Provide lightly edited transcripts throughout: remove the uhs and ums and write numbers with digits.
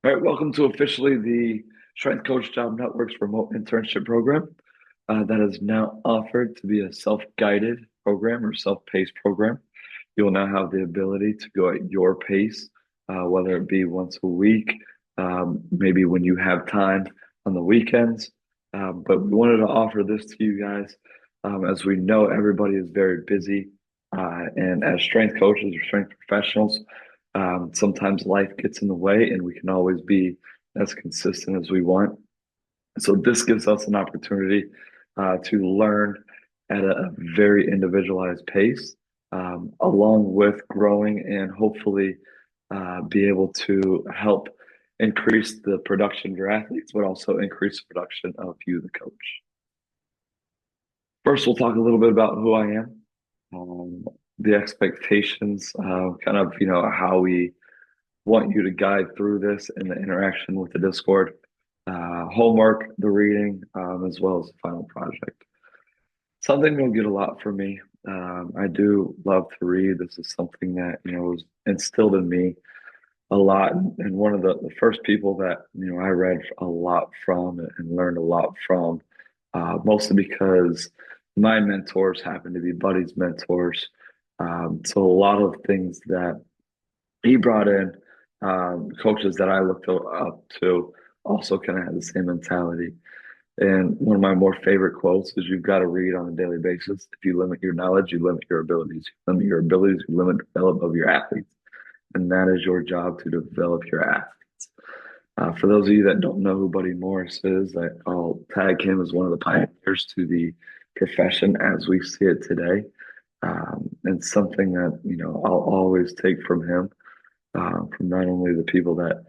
All right, welcome to officially the Strength Coach Job Network's remote internship program that is now offered to be a self-guided program or self-paced program. You will now have the ability to go at your pace, whether it be once a week, maybe when you have time on the weekends. But we wanted to offer this to you guys as we know everybody is very busy. And as strength coaches or strength professionals, sometimes life gets in the way and we can always be as consistent as we want. So this gives us an opportunity to learn at a very individualized pace, along with growing and hopefully be able to help increase the production of your athletes, but also increase the production of you, the coach. First, we'll talk a little bit about who I am, the expectations, kind of, how we want you to guide through this and the interaction with the Discord, homework, the reading, as well as the final project. Something you'll get a lot from me. I do love to read. This is something that, was instilled in me a lot. And one of the first people that, I read a lot from and learned a lot from, mostly because my mentors happen to be Buddy's mentors. So a lot of things that he brought in coaches that I looked up to also kind of had the same mentality. And one of my more favorite quotes is you've got to read on a daily basis. If you limit your knowledge, you limit your abilities. You limit your abilities, you limit the development of your athletes. And that is your job to develop your athletes. For those of you that don't know who Buddy Morris is, I'll tag him as one of the pioneers to the profession as we see it today. And something that, I'll always take from him, from not only the people that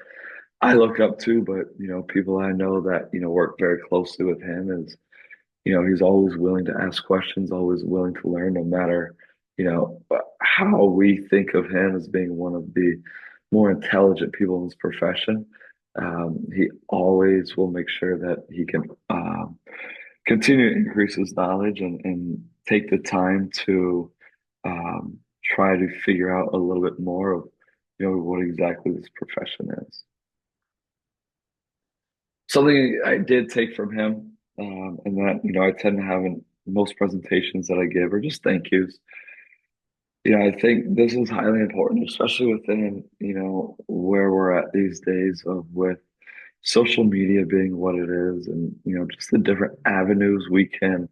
I look up to, but people I know that work very closely with him is he's always willing to ask questions, always willing to learn, no matter how we think of him as being one of the more intelligent people in his profession. He always will make sure that he can continue to increase his knowledge and take the time to try to figure out a little bit more of what exactly this profession is. Something I did take from him, and that I tend to have in most presentations that I give are just thank yous. I think this is highly important, especially within where we're at these days of with social media being what it is, and just the different avenues we can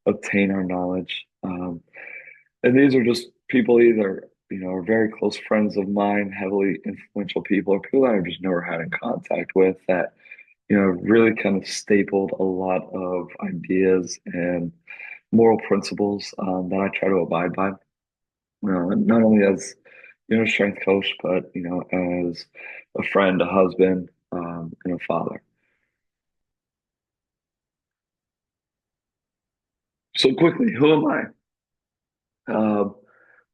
obtain our knowledge. And these are just people either are very close friends of mine, heavily influential people, or people that I've just never had in contact with that really kind of stapled a lot of ideas and moral principles that I try to abide by. Not only as strength coach, but as a friend, a husband, and a father. So quickly, who am I?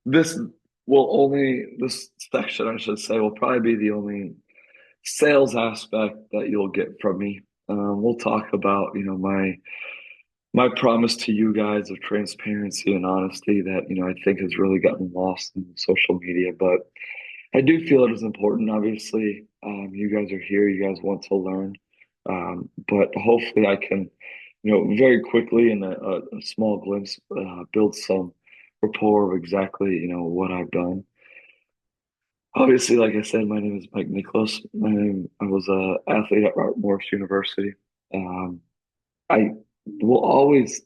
This this section, I should say, will probably be the only sales aspect that you'll get from me. We'll talk about, my promise to you guys of transparency and honesty that, I think has really gotten lost in social media. But I do feel it is important. Obviously, you guys are here, you guys want to learn. But hopefully I can, very quickly in a small glimpse, build some rapport of exactly, what I've done. Obviously, like I said, my name is Mike Nicholas. I was a athlete at Robert Morris University. Um, I will always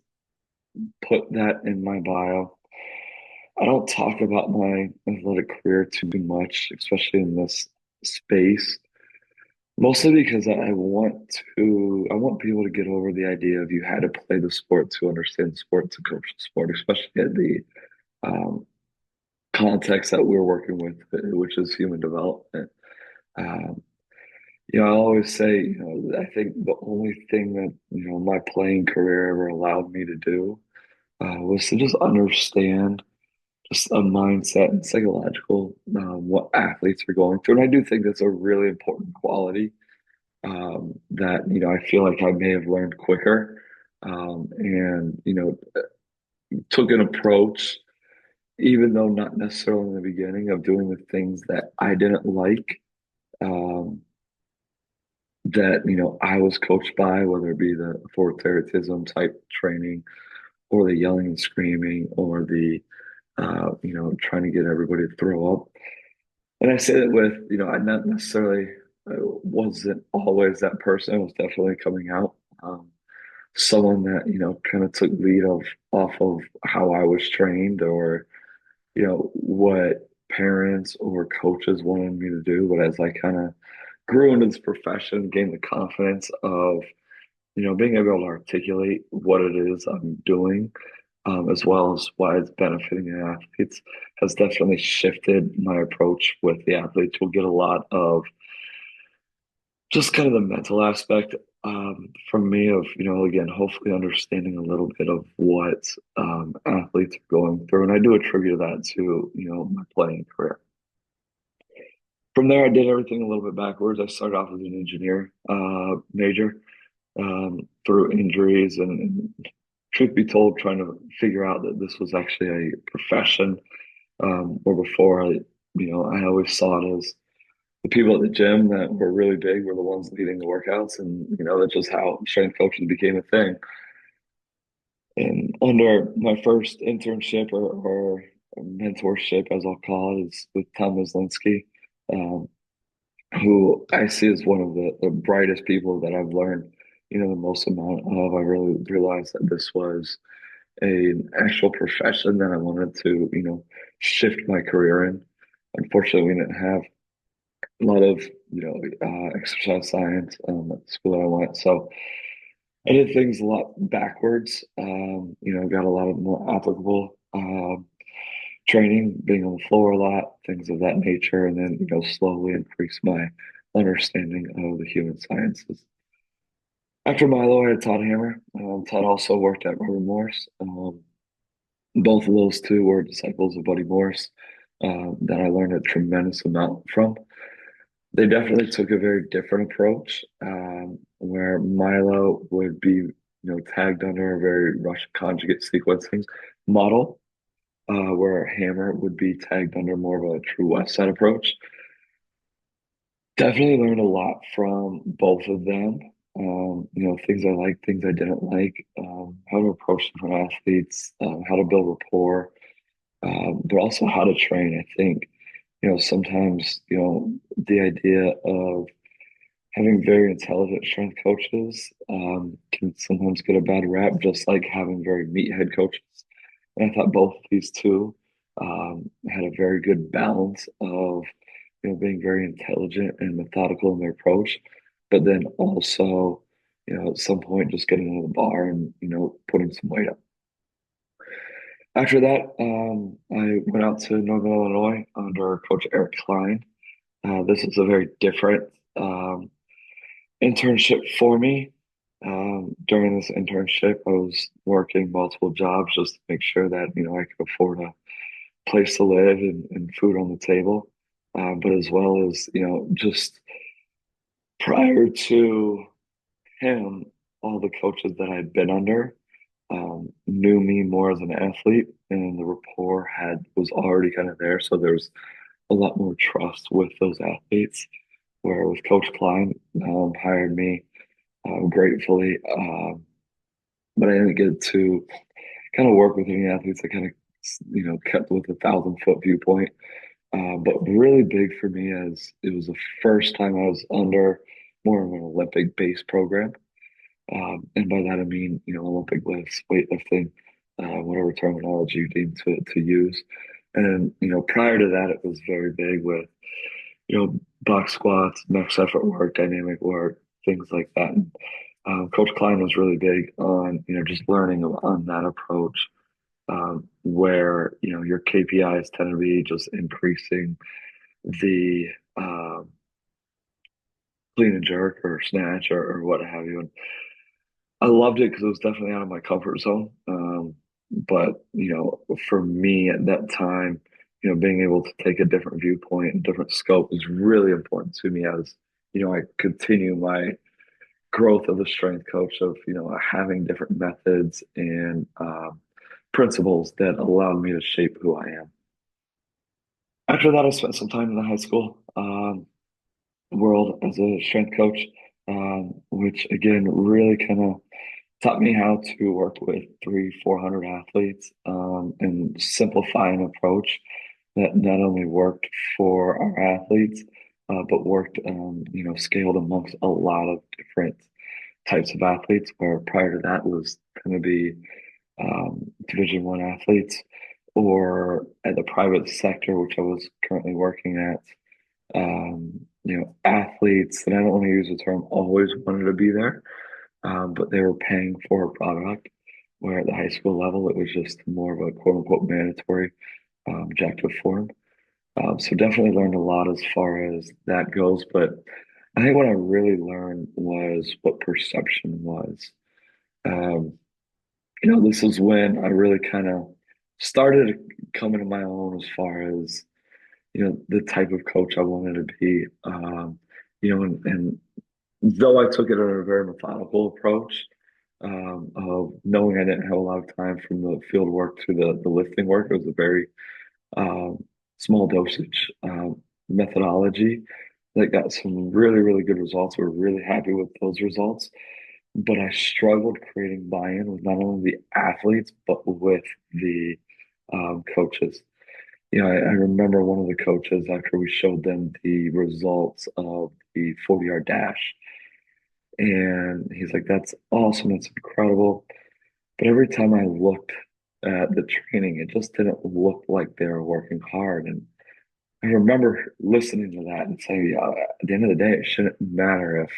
put that in my bio. I don't talk about my athletic career too much, especially in this space, mostly because I want people to get over the idea of you had to play the sport to understand the sport, to coach the sport, especially at the um, context that we're working with, which is human development. Um, I always say, I think the only thing that, my playing career ever allowed me to do was to just understand just a mindset and psychological what athletes are going through. And I do think that's a really important quality that, I feel like I may have learned quicker and, took an approach, even though not necessarily in the beginning, of doing the things that I didn't like. Um, that, I was coached by, whether it be the authoritarianism type training or the yelling and screaming or the, trying to get everybody to throw up. And I say that with, I not necessarily wasn't always that person. I was definitely coming out. Someone that, kind of took lead of off of how I was trained or, what parents or coaches wanted me to do. But as I kind of grew into this profession, gained the confidence of, being able to articulate what it is I'm doing, as well as why it's benefiting the athletes, has definitely shifted my approach with the athletes. We'll get a lot of just kind of the mental aspect from me of, again, hopefully understanding a little bit of what athletes are going through. And I do attribute that to, my playing career. From there, I did everything a little bit backwards. I started off as an engineer major through injuries and truth be told, trying to figure out that this was actually a profession. Or before I always saw it as the people at the gym that were really big were the ones leading the workouts, and that's just how strength coaching became a thing. And under my first internship or mentorship, as I'll call it, is with Tom Mislinski, um, who I see as one of the brightest people that I've learned, the most amount of. I really realized that this was an actual profession that I wanted to, shift my career in. Unfortunately, we didn't have a lot of, exercise science at the school that I went. So I did things a lot backwards. Got a lot of more applicable training, being on the floor a lot, things of that nature, and then, slowly increase my understanding of the human sciences. After Milo, I had Todd Hammer. Todd also worked at Robert Morris. Both of those two were disciples of Buddy Morris that I learned a tremendous amount from. They definitely took a very different approach, where Milo would be, tagged under a very Russian conjugate sequencing model, where Hammer would be tagged under more of a true West Side approach. Definitely learned a lot from both of them. Things I liked, things I didn't like, how to approach different athletes, how to build rapport, but also how to train. I think, sometimes, the idea of having very intelligent strength coaches can sometimes get a bad rap, just like having very meathead coaches. And I thought both of these two had a very good balance of, being very intelligent and methodical in their approach, but then also, at some point just getting into the bar and, putting some weight up. After that, I went out to Northern Illinois under Coach Eric Klein. This was a very different internship for me. During this internship, I was working multiple jobs just to make sure that, I could afford a place to live and food on the table. But as well as, just prior to him, all the coaches that I'd been under knew me more as an athlete, and the rapport was already kind of there. So there's a lot more trust with those athletes. Where with Coach Klein, hired me gratefully, but I didn't get to kind of work with any athletes. I kind of, kept with a 1,000 foot viewpoint. But really big for me as it was the first time I was under more of an Olympic based program. And by that I mean, Olympic lifts, weightlifting, whatever terminology you deem to use. And, prior to that, it was very big with, box squats, max effort work, dynamic work, things like that. Coach Klein was really big on, just learning on that approach, where, your KPIs tend to be just increasing the clean and jerk or snatch or what have you. And I loved it because it was definitely out of my comfort zone. But, for me at that time, being able to take a different viewpoint and different scope was really important to me as, I continue my growth of a strength coach of, having different methods and principles that allowed me to shape who I am. After that, I spent some time in the high school world as a strength coach. which again really kind of taught me how to work with 400 athletes and simplify an approach that not only worked for our athletes, but worked, scaled amongst a lot of different types of athletes. Where prior to that was going to be Division One athletes, or at the private sector, which I was currently working at. Athletes, and I don't want to use the term always wanted to be there, but they were paying for a product. Where at the high school level, it was just more of a quote unquote mandatory objective form. So definitely learned a lot as far as that goes. But I think what I really learned was what perception was. Um, this is when I really kind of started coming to my own as far as, the type of coach I wanted to be. And though I took it in a very methodical approach, of knowing I didn't have a lot of time from the field work to the lifting work, it was a very um, small dosage methodology that got some really, really good results. We're really happy with those results. But I struggled creating buy-in with not only the athletes, but with the coaches. I remember one of the coaches after we showed them the results of the 40-yard dash. And he's like, that's awesome. It's incredible. But every time I looked at the training, it just didn't look like they were working hard. And I remember listening to that and saying, yeah, at the end of the day, it shouldn't matter if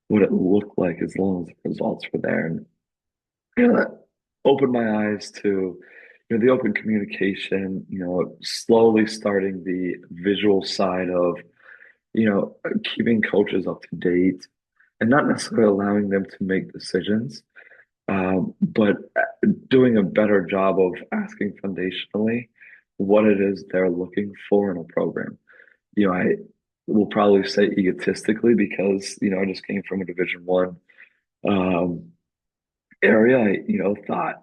what it looked like as long as the results were there. And that opened my eyes to, the open communication, slowly starting the visual side of, keeping coaches up to date and not necessarily allowing them to make decisions, but doing a better job of asking foundationally what it is they're looking for in a program. I will probably say egotistically because, I just came from a Division One um, area. I, thought,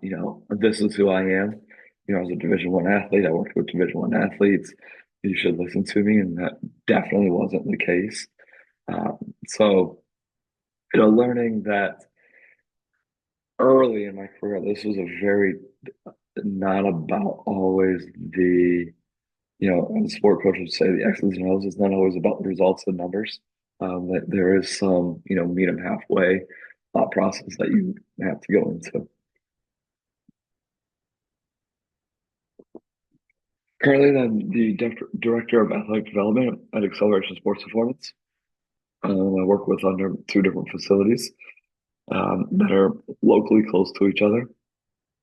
this is who I am. I was a Division One athlete. I worked with Division One athletes. You should listen to me, and that definitely wasn't the case. So, learning that early in my career, this was a very not about always the, as sport coach would say, the X's and O's. It's not always about the results and numbers. That there is some, meet them halfway thought process that you have to go into. Currently, I'm the director of athletic development at Acceleration Sports Performance. I work with under two different facilities that are locally close to each other.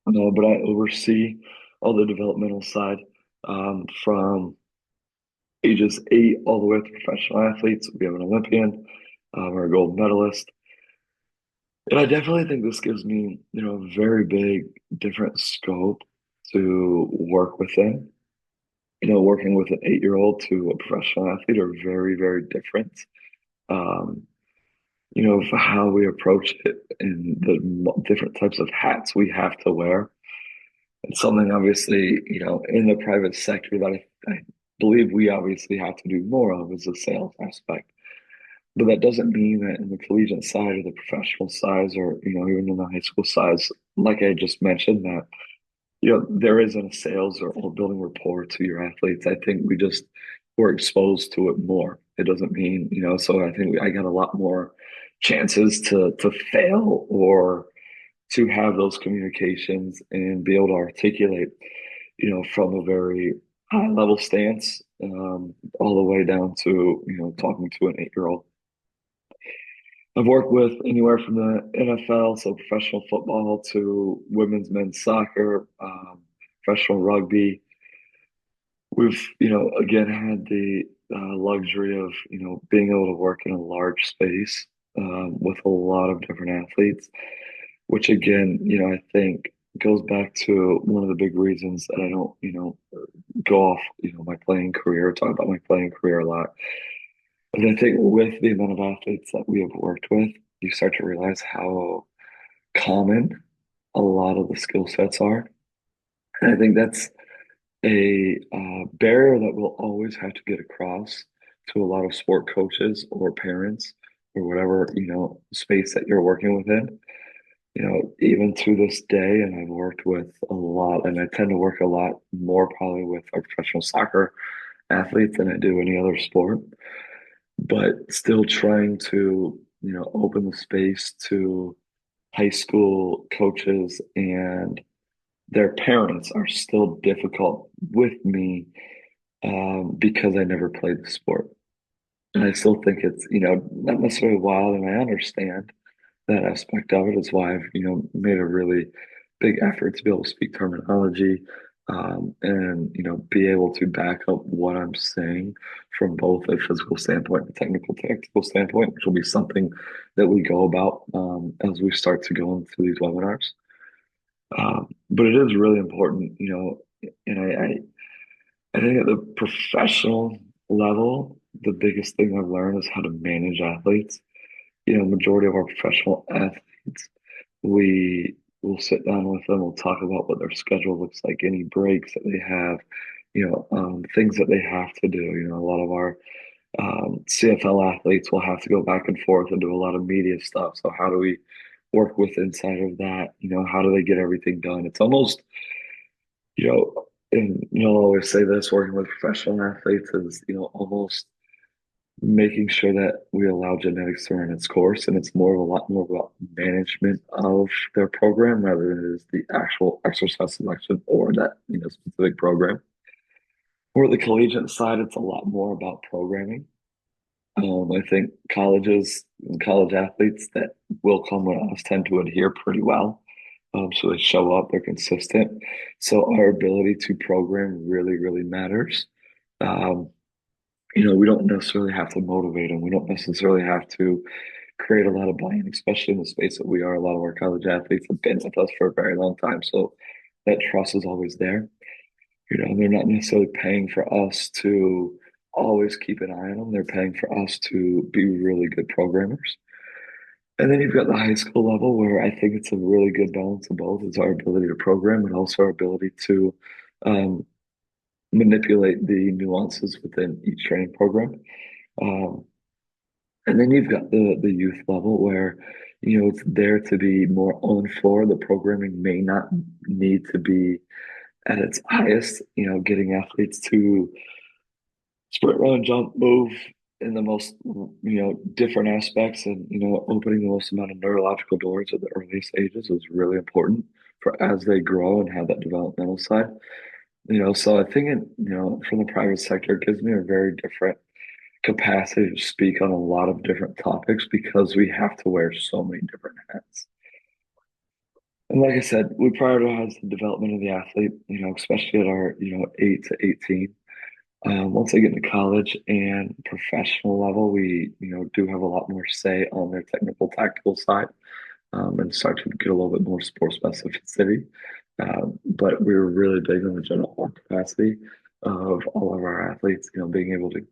But I oversee all the developmental side from ages 8 all the way up to professional athletes. We have an Olympian, we're a gold medalist. And I definitely think this gives me, a very big different scope to work within. Working with an 8-year-old to a professional athlete are very, very different. Um, for how we approach it and the different types of hats we have to wear. It's something obviously, in the private sector that I believe we obviously have to do more of is the sales aspect. But that doesn't mean that in the collegiate side or the professional size or, even in the high school size, like I just mentioned, that, there isn't a sales or building rapport to your athletes. I think we just were exposed to it more. It doesn't mean, so I think I got a lot more chances to fail or to have those communications and be able to articulate, from a very high level stance, all the way down to, talking to an 8-year-old. I've worked with anywhere from the NFL, so professional football, to women's, men's soccer, professional rugby. We've, again, had the luxury of, being able to work in a large space with a lot of different athletes, which again, I think goes back to one of the big reasons that I don't, go off, my playing career, talk about my playing career a lot. But I think with the amount of athletes that we have worked with, you start to realize how common a lot of the skill sets are. And I think that's a barrier that we'll always have to get across to a lot of sport coaches or parents or whatever, space that you're working within. Even to this day, and I've worked with a lot, and I tend to work a lot more probably with our professional soccer athletes than I do any other sport, but still trying to, open the space to high school coaches and their parents are still difficult with me because I never played the sport. And I still think it's, not necessarily wild, and I understand that aspect of it. Is why I've, made a really big effort to be able to speak terminology and, be able to back up what I'm saying from both a physical standpoint and a technical standpoint, which will be something that we go about as we start to go into these webinars. But it is really important, and I think at the professional level, the biggest thing I've learned is how to manage athletes. Majority of our professional athletes, we will sit down with them, we'll talk about what their schedule looks like, any breaks that they have, things that they have to do. A lot of our CFL athletes will have to go back and forth and do a lot of media stuff. So how do we work with inside of that? How do they get everything done? It's almost, and you'll always say this, working with professional athletes is, almost making sure that we allow genetics to run its course, and it's a lot more about management of their program rather than it is the actual exercise selection or that specific program. For the collegiate side, it's a lot more about programming. I think colleges and college athletes that will come with us tend to adhere pretty well. So they show up, they're consistent. So our ability to program really, really matters. Um, we don't necessarily have to motivate them. We don't necessarily have to create a lot of buy-in, especially in the space that we are. A lot of our college athletes have been with us for a very long time, so that trust is always there. They're not necessarily paying for us to always keep an eye on them. They're paying for us to be really good programmers. And then you've got the high school level where I think it's a really good balance of both. It's our ability to program and also our ability to um, manipulate the nuances within each training program. Um, and then you've got the youth level where, it's there to be more on floor. The programming may not need to be at its highest, getting athletes to sprint, run, jump, move in the most, different aspects and, opening the most amount of neurological doors at the earliest ages is really important for as they grow and have that developmental side. So I think from the private sector, it gives me a very different capacity to speak on a lot of different topics because we have to wear so many different hats. And like I said, we prioritize the development of the athlete, especially at our, 8 to 18. Once they get into college and professional level, we, do have a lot more say on their technical, tactical side, and start to get a little bit more sport specificity. But we were really big on the general capacity of all of our athletes, being able to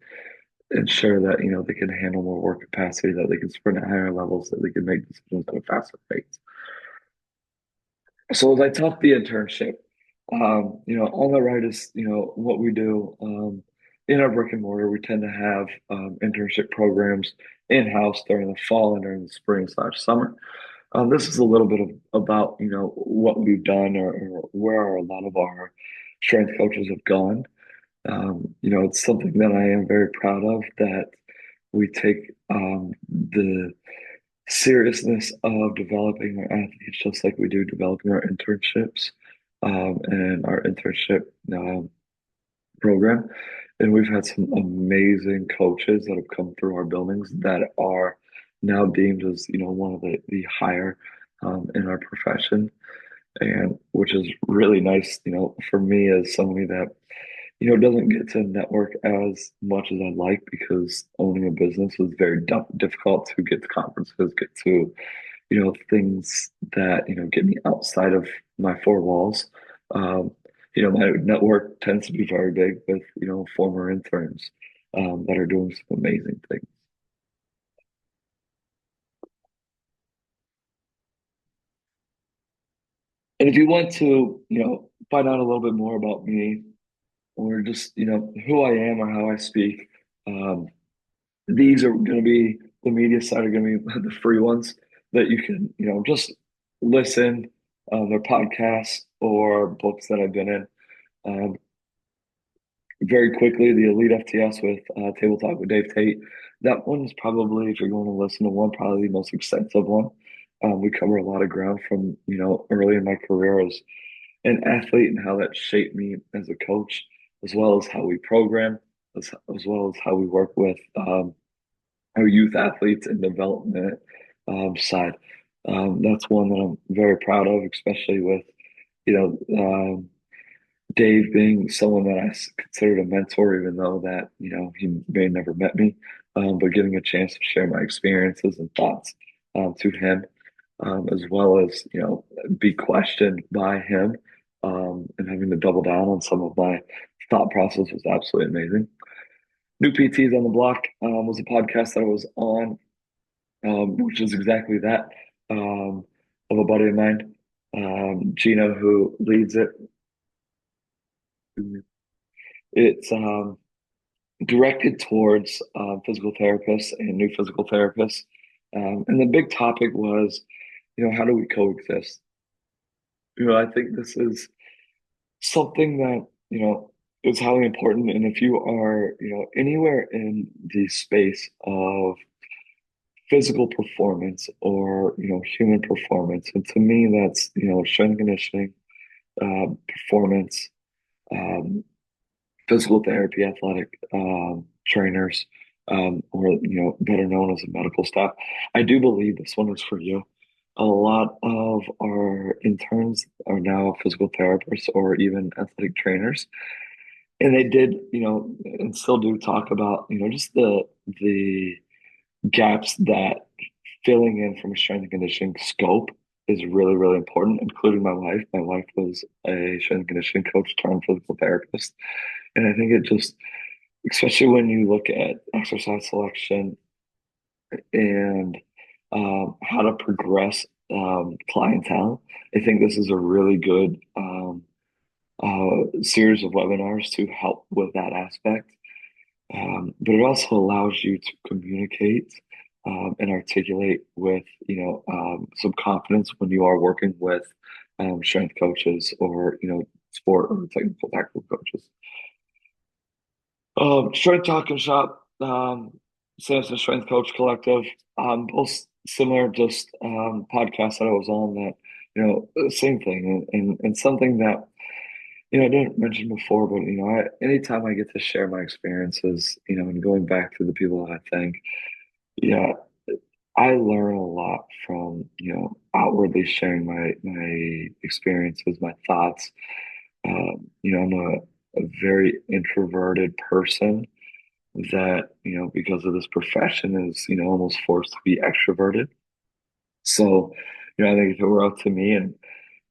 ensure that, they can handle more work capacity, that they can sprint at higher levels, that they can make decisions at a faster rate. So as I taught the internship, on the right is, what we do in our brick and mortar. We tend to have internship programs in-house during the fall and during the spring/summer. This is a little bit about, what we've done or where a lot of our strength coaches have gone. It's something that I am very proud of, that we take the seriousness of developing our athletes just like we do developing our internships and our internship program. And we've had some amazing coaches that have come through our buildings that are now deemed as, one of the higher in our profession. And which is really nice, for me as somebody that, doesn't get to network as much as I'd like because owning a business is very difficult to get to conferences, get to, things that, get me outside of my four walls. Um, my network tends to be very big with, former interns that are doing some amazing things. And if you want to, find out a little bit more about me or just, who I am or how I speak, these are going to be the media side are going to be the free ones that you can, just listen, their podcasts or books that I've been in. Um, Very quickly, the Elite FTS with Table Talk with Dave Tate. That one's probably, if you're going to listen to one, probably the most extensive one. We cover a lot of ground from, early in my career as an athlete and how that shaped me as a coach, as well as how we program, as well as how we work with our youth athletes and development side. That's one that I'm very proud of, especially with, you Dave being someone that considered a mentor, even though that, he may have never met me, but getting a chance to share my experiences and thoughts to him, as well as, be questioned by him, and having to double down on some of my thought process was absolutely amazing. New PTs on the Block was a podcast that I was on, which is exactly that, of a buddy of mine, Gino, who leads it. It's directed towards physical therapists and new physical therapists. And the big topic was, how do we coexist? I think this is something that, is highly important. And if you are, anywhere in the space of physical performance or, human performance, and to me, that's, strength and conditioning, performance, um, physical therapy, athletic trainers, or better known as a medical staff. I do believe this one is for you. A lot of our interns are now physical therapists or even athletic trainers, and they did, and still do talk about, just the gaps that filling in from a strength and conditioning scope is really, really important, including my wife. My wife was a strength and conditioning coach turned physical therapist. And I think it just, especially when you look at exercise selection and how to progress clientele, I think this is a really good series of webinars to help with that aspect. But it also allows you to communicate and articulate with, some confidence when you are working with strength coaches or, sport or technical tactical coaches. Strength Talk and Shop, Samson Strength Coach Collective, both similar, just podcasts that I was on that, same thing, and something that, I didn't mention before, but, anytime I get to share my experiences, and going back to the people that I think, yeah, I learn a lot from, outwardly sharing my experiences, my thoughts. I'm a very introverted person that, because of this profession is, almost forced to be extroverted. So, I think if it were up to me and,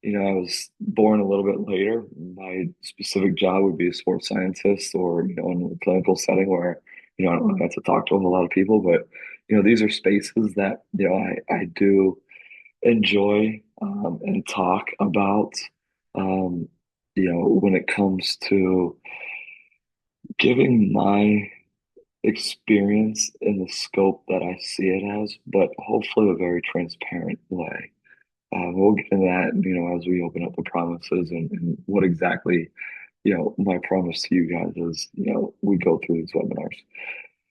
I was born a little bit later, my specific job would be a sports scientist or, in a clinical setting where, I don't get to talk to a lot of people, but, these are spaces that, I do enjoy and talk about, um, when it comes to giving my experience in the scope that I see it as, but hopefully a very transparent way. We'll get into that, as we open up the promises and what exactly, my promise to you guys is, we go through these webinars.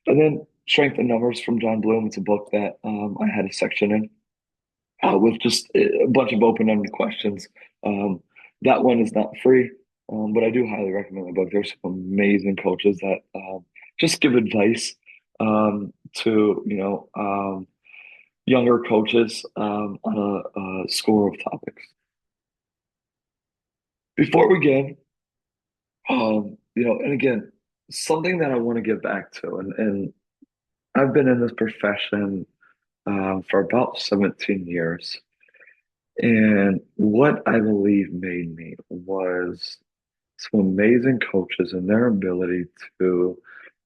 And then Strength in Numbers from John Bloom. It's a book that I had a section in with just a bunch of open-ended questions. That one is not free, but I do highly recommend the book. There's some amazing coaches that just give advice to younger coaches on a score of topics. Before we begin, and again, something that I want to get back to, and I've been in this profession for about 17 years. And what I believe made me was some amazing coaches and their ability to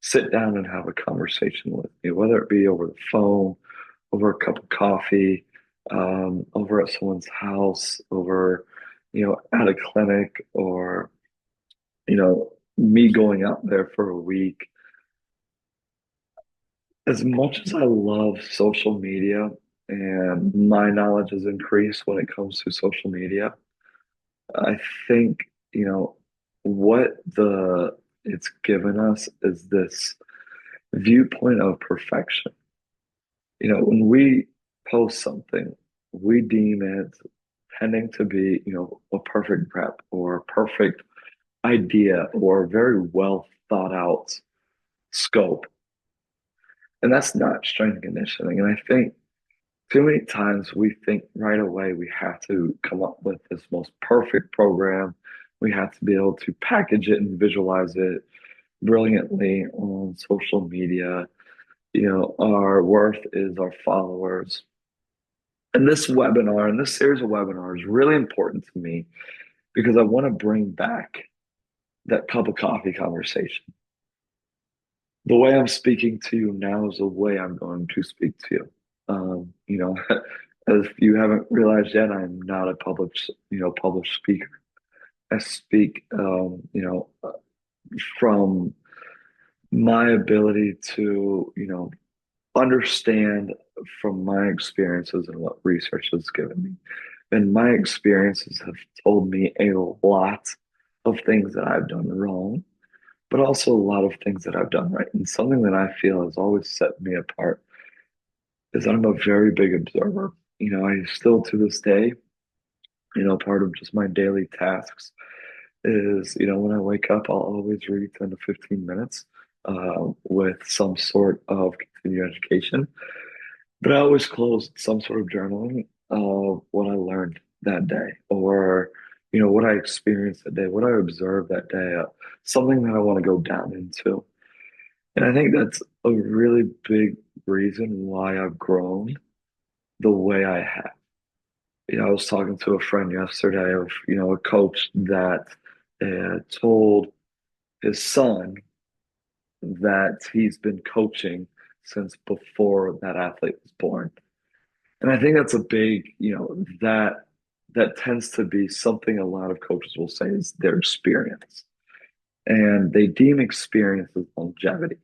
sit down and have a conversation with me, whether it be over the phone, over a cup of coffee, over at someone's house, over, at a clinic, or, me going out there for a week. As much as I love social media and my knowledge has increased when it comes to social media, I think, you know, what the it's given us is this viewpoint of perfection. When we post something, we deem it tending to be, a perfect prep or a perfect idea or a very well thought out scope. And that's not strength and conditioning. And I think too many times we think right away we have to come up with this most perfect program. We have to be able to package it and visualize it brilliantly on social media. Our worth is our followers. And this webinar and this series of webinars is really important to me because I want to bring back that cup of coffee conversation. The way I'm speaking to you now is the way I'm going to speak to you. If you haven't realized yet, I'm not a published speaker. I speak, from my ability to, understand from my experiences and what research has given me. And my experiences have told me a lot of things that I've done wrong, but also a lot of things that I've done right. And something that I feel has always set me apart is I'm a very big observer. I still to this day, part of just my daily tasks is, when I wake up, I'll always read 10 to 15 minutes with some sort of continuing education. But I always close some sort of journaling of what I learned that day or, what I experienced that day, what I observed that day, something that I want to go down into. And I think that's a really big reason why I've grown the way I have. I was talking to a friend yesterday of, a coach that told his son that he's been coaching since before that athlete was born. And I think that's a big, that tends to be something a lot of coaches will say is their experience. And they deem experience as longevity.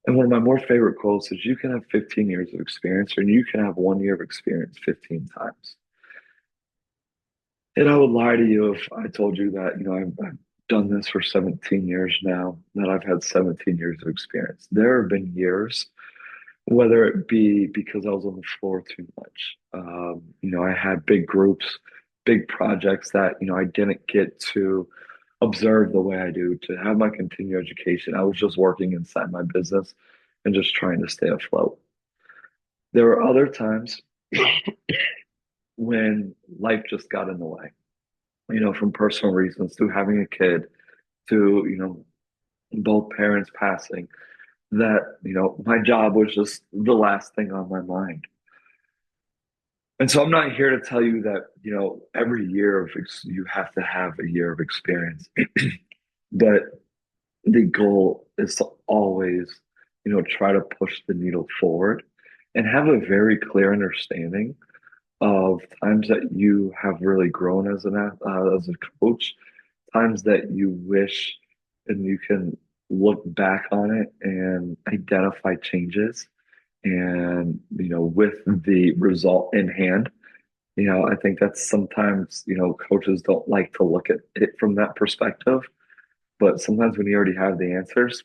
And one of my more favorite quotes is you can have 15 years of experience or you can have 1 year of experience 15 times. And I would lie to you if I told you that, I've done this for 17 years now, that I've had 17 years of experience. There have been years, whether it be because I was on the floor too much. I had big groups, big projects that, I didn't get to observe the way I do, to have my continued education. I was just working inside my business and just trying to stay afloat. There were other times when life just got in the way, from personal reasons to having a kid to, both parents passing, that, my job was just the last thing on my mind. And so I'm not here to tell you that, every year of you have to have a year of experience, but the goal is to always, try to push the needle forward and have a very clear understanding of times that you have really grown as a coach, times that you wish and you can look back on it and identify changes and with the result in hand. I think that's sometimes, coaches don't like to look at it from that perspective, but sometimes when you already have the answers,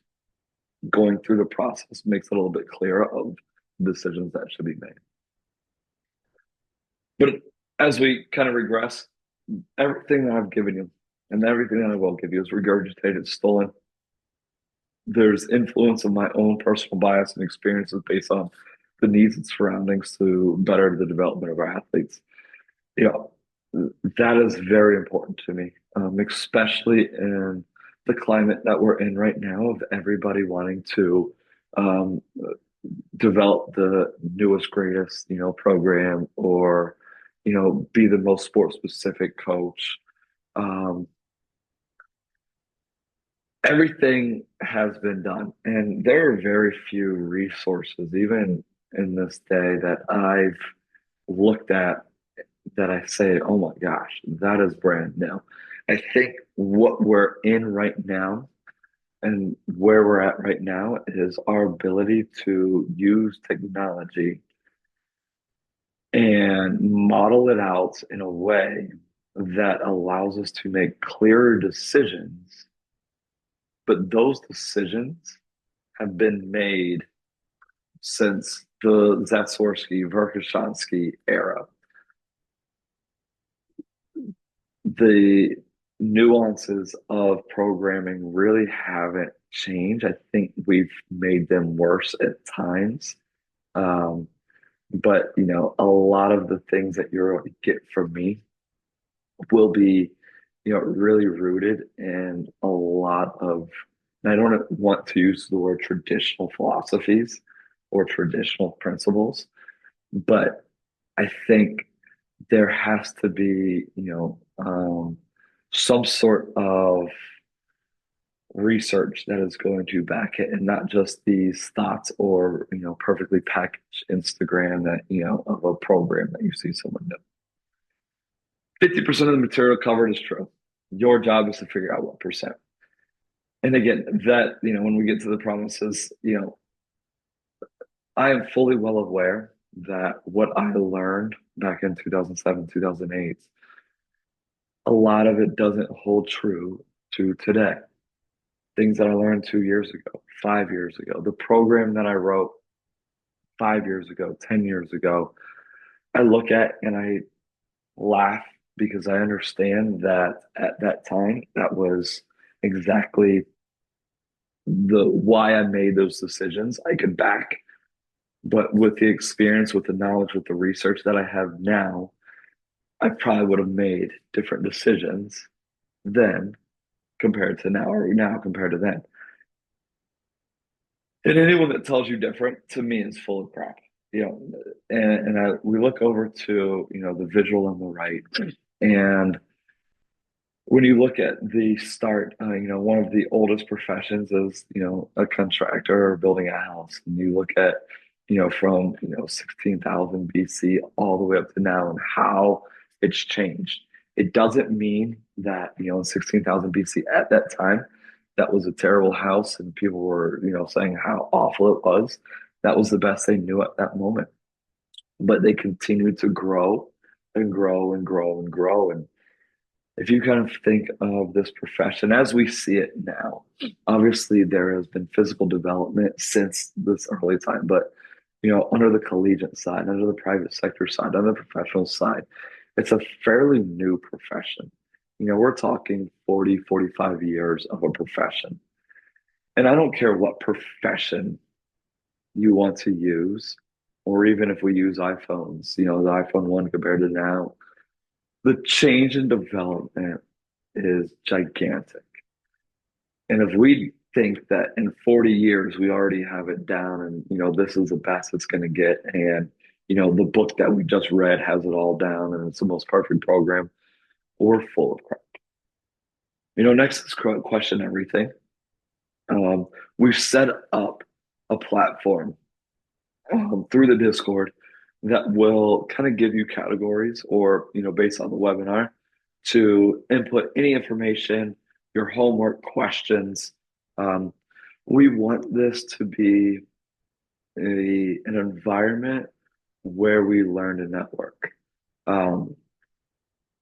going through the process makes it a little bit clearer of decisions that should be made. But as we kind of regress, everything that I've given you and everything that I will give you is regurgitated, stolen. There's influence of my own personal bias and experiences based on the needs and surroundings to better the development of our athletes. You that is very important to me, especially in the climate that we're in right now of everybody wanting to um, develop the newest, greatest, program or, be the most sport specific coach. Um, Everything has been done, and there are very few resources, even in this day, that I've looked at that I say, oh my gosh, that is brand new. I think what we're in right now, and where we're at right now is our ability to use technology and model it out in a way that allows us to make clearer decisions. But those decisions have been made since the Zatsorsky, Verkhoshansky era. The nuances of programming really haven't changed. I think we've made them worse at times. Um, but a lot of the things that you're going to get from me will be, really rooted in a lot of, and I don't want to use the word traditional philosophies or traditional principles, but I think there has to be, some sort of research that is going to back it and not just these thoughts or, perfectly packaged Instagram that, of a program that you see someone do. 50% of the material covered is true. Your job is to figure out what percent. And again, that, when we get to the promises, I am fully well aware that what I learned back in 2007, 2008, a lot of it doesn't hold true to today. Things that I learned 2 years ago, 5 years ago, the program that I wrote 5 years ago, 10 years ago, I look at and I laugh because I understand that at that time, that was exactly the why I made those decisions. I could back, but with the experience, with the knowledge, with the research that I have now, I probably would have made different decisions then compared to now, or now compared to then. And anyone that tells you different to me is full of crap. We look over to the visual on the right, and when you look at the start, one of the oldest professions is, a contractor or building a house. And you look at, from, 16,000 BC all the way up to now and how it's changed. It doesn't mean that, in 16,000 BC at that time, that was a terrible house and people were, saying how awful it was. That was the best they knew at that moment. But they continued to grow and grow and grow and grow. And if you kind of think of this profession as we see it now, obviously there has been physical development since this early time, but under the collegiate side, under the private sector side, under the professional side, it's a fairly new profession. We're talking 40, 45 years of a profession. And I don't care what profession you want to use, or even if we use iPhones, the iPhone 1 compared to now, the change in development is gigantic. And if we think that in 40 years we already have it down and this is the best it's going to get, and the book that we just read has it all down and it's the most perfect program, we're full of crap. Next is question everything. We've set up a platform through the Discord that will kind of give you categories or, based on the webinar, to input any information, your homework questions. We want this to be an environment where we learn to network.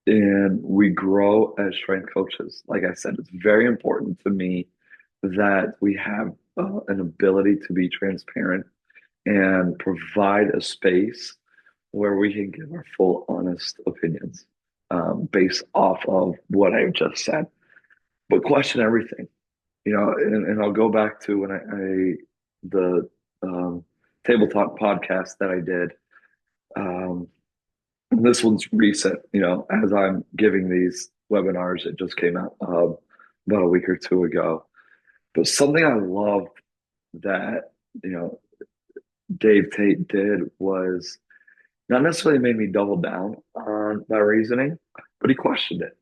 And we grow as strength coaches. Like I said, it's very important to me that we have an ability to be transparent and provide a space where we can give our full, honest opinions based off of what I just said. But question everything, and I'll go back to when the tabletop podcast that I did. This one's recent, as I'm giving these webinars, it just came out about a week or two ago. But something I loved that, Dave Tate did was not necessarily made me double down on my reasoning, but he questioned it.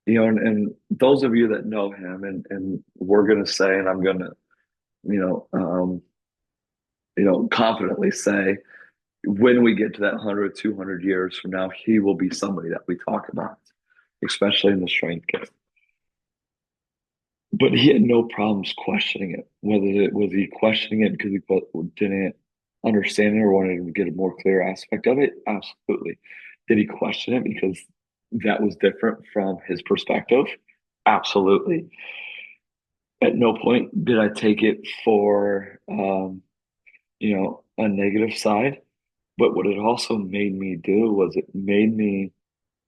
And those of you that know him, and we're going to say, and I'm going to, confidently say, when we get to that 100, 200 years from now, he will be somebody that we talk about, especially in the strength game. But he had no problems questioning it. Whether it was he questioning it because he didn't understand it or wanted to get a more clear aspect of it, absolutely. Did he question it because that was different from his perspective? Absolutely. At no point did I take it for a negative side. But what it also made me do was it made me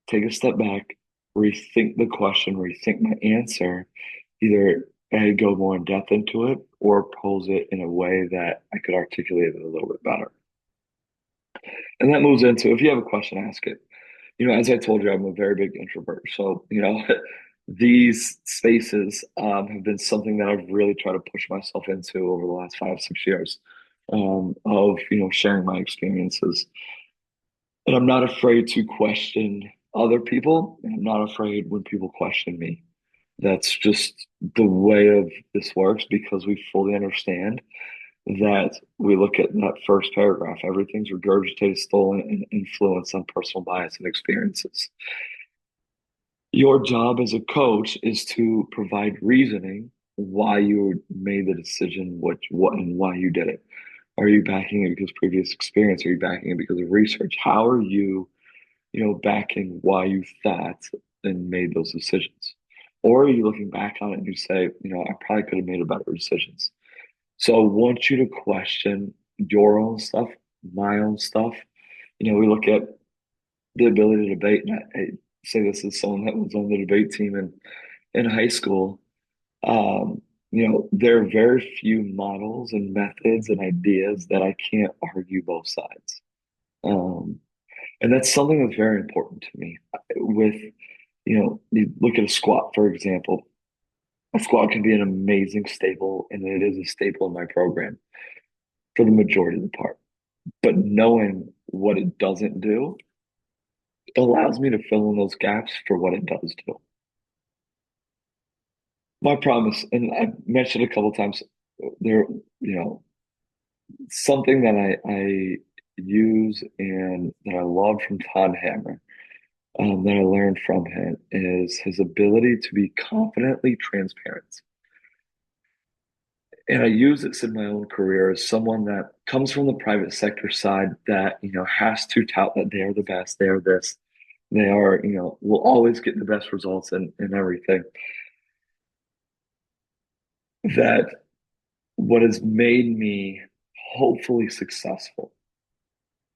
take a step back, rethink the question, rethink my answer, either A, go more in depth into it or pose it in a way that I could articulate it a little bit better. And that moves into if you have a question, ask it. As I told you, I'm a very big introvert. So, these spaces have been something that I've really tried to push myself into over the last 5, 6 years of, sharing my experiences. And I'm not afraid to question other people. And I'm not afraid when people question me. That's just the way of this works because we fully understand that we look at that first paragraph. Everything's regurgitated, stolen, and influenced on personal bias and experiences. Your job as a coach is to provide reasoning why you made the decision, what, and why you did it. Are you backing it because previous experience? Are you backing it because of research? How are you, backing why you thought and made those decisions? Or are you looking back on it and you say, I probably could have made a better decisions. So I want you to question your own stuff, my own stuff. We look at the ability to debate, and I say this as someone that was on the debate team in high school. There are very few models and methods and ideas that I can't argue both sides. Um, and that's something that's very important to me. With, you look at a squat, for example. A squat can be an amazing staple, and it is a staple in my program for the majority of the part. But knowing what it doesn't do allows me to fill in those gaps for what it does do. My promise, and I've mentioned a couple times, there, something that I use and that I love from Todd Hammer, that I learned from him is his ability to be confidently transparent. And I use this in my own career as someone that comes from the private sector side that, has to tout that they are the best, they are this, they are, will always get the best results and everything. That what has made me hopefully successful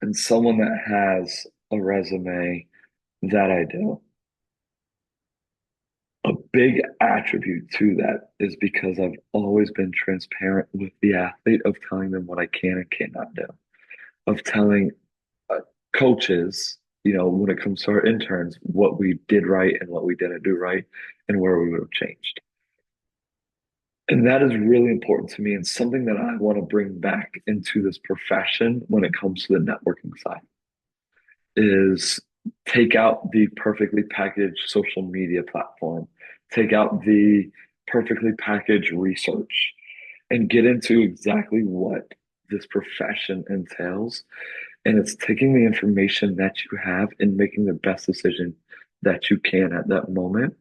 and someone that has a resume that I do. A big attribute to that is because I've always been transparent with the athlete of telling them what I can and cannot do, of telling uh, coaches, when it comes to our interns, what we did right and what we didn't do right and where we would have changed. And that is really important to me and something that I want to bring back into this profession when it comes to the networking side is take out the perfectly packaged social media platform, take out the perfectly packaged research, and get into exactly what this profession entails. And it's taking the information that you have and making the best decision that you can at that moment,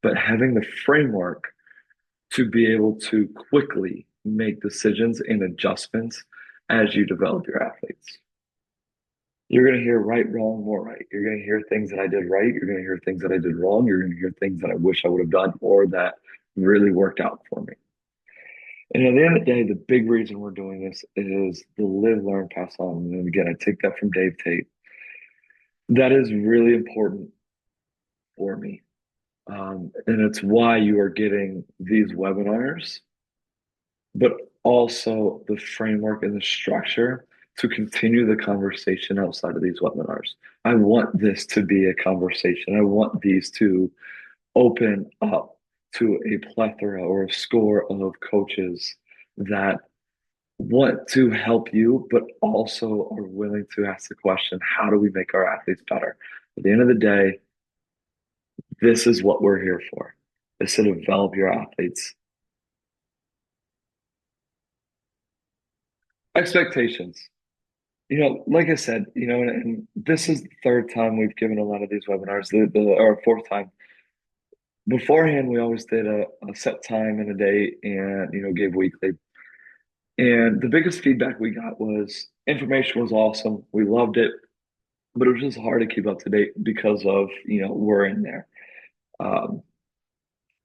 but having the framework to be able to quickly make decisions and adjustments as you develop your athletes. You're going to hear right, wrong, more right. You're going to hear things that I did right. You're going to hear things that I did wrong. You're going to hear things that I wish I would have done or that really worked out for me. And at the end of the day, the big reason we're doing this is the live, learn, pass on. And again, I take that from Dave Tate. That is really important for me. And it's why you are getting these webinars, but also the framework and the structure to continue the conversation outside of these webinars. I want this to be a conversation. I want these to open up to a plethora or a score of coaches that want to help you, but also are willing to ask the question, how do we make our athletes better? At the end of the day, this is what we're here for, is to develop your athletes. Expectations. Like I said, and this is the third time we've given a lot of these webinars, or fourth time. beforehand, we always did a set time and a day and, gave weekly. And the biggest feedback we got was information was awesome. We loved it, but it was just hard to keep up to date because of, we're in there. Um,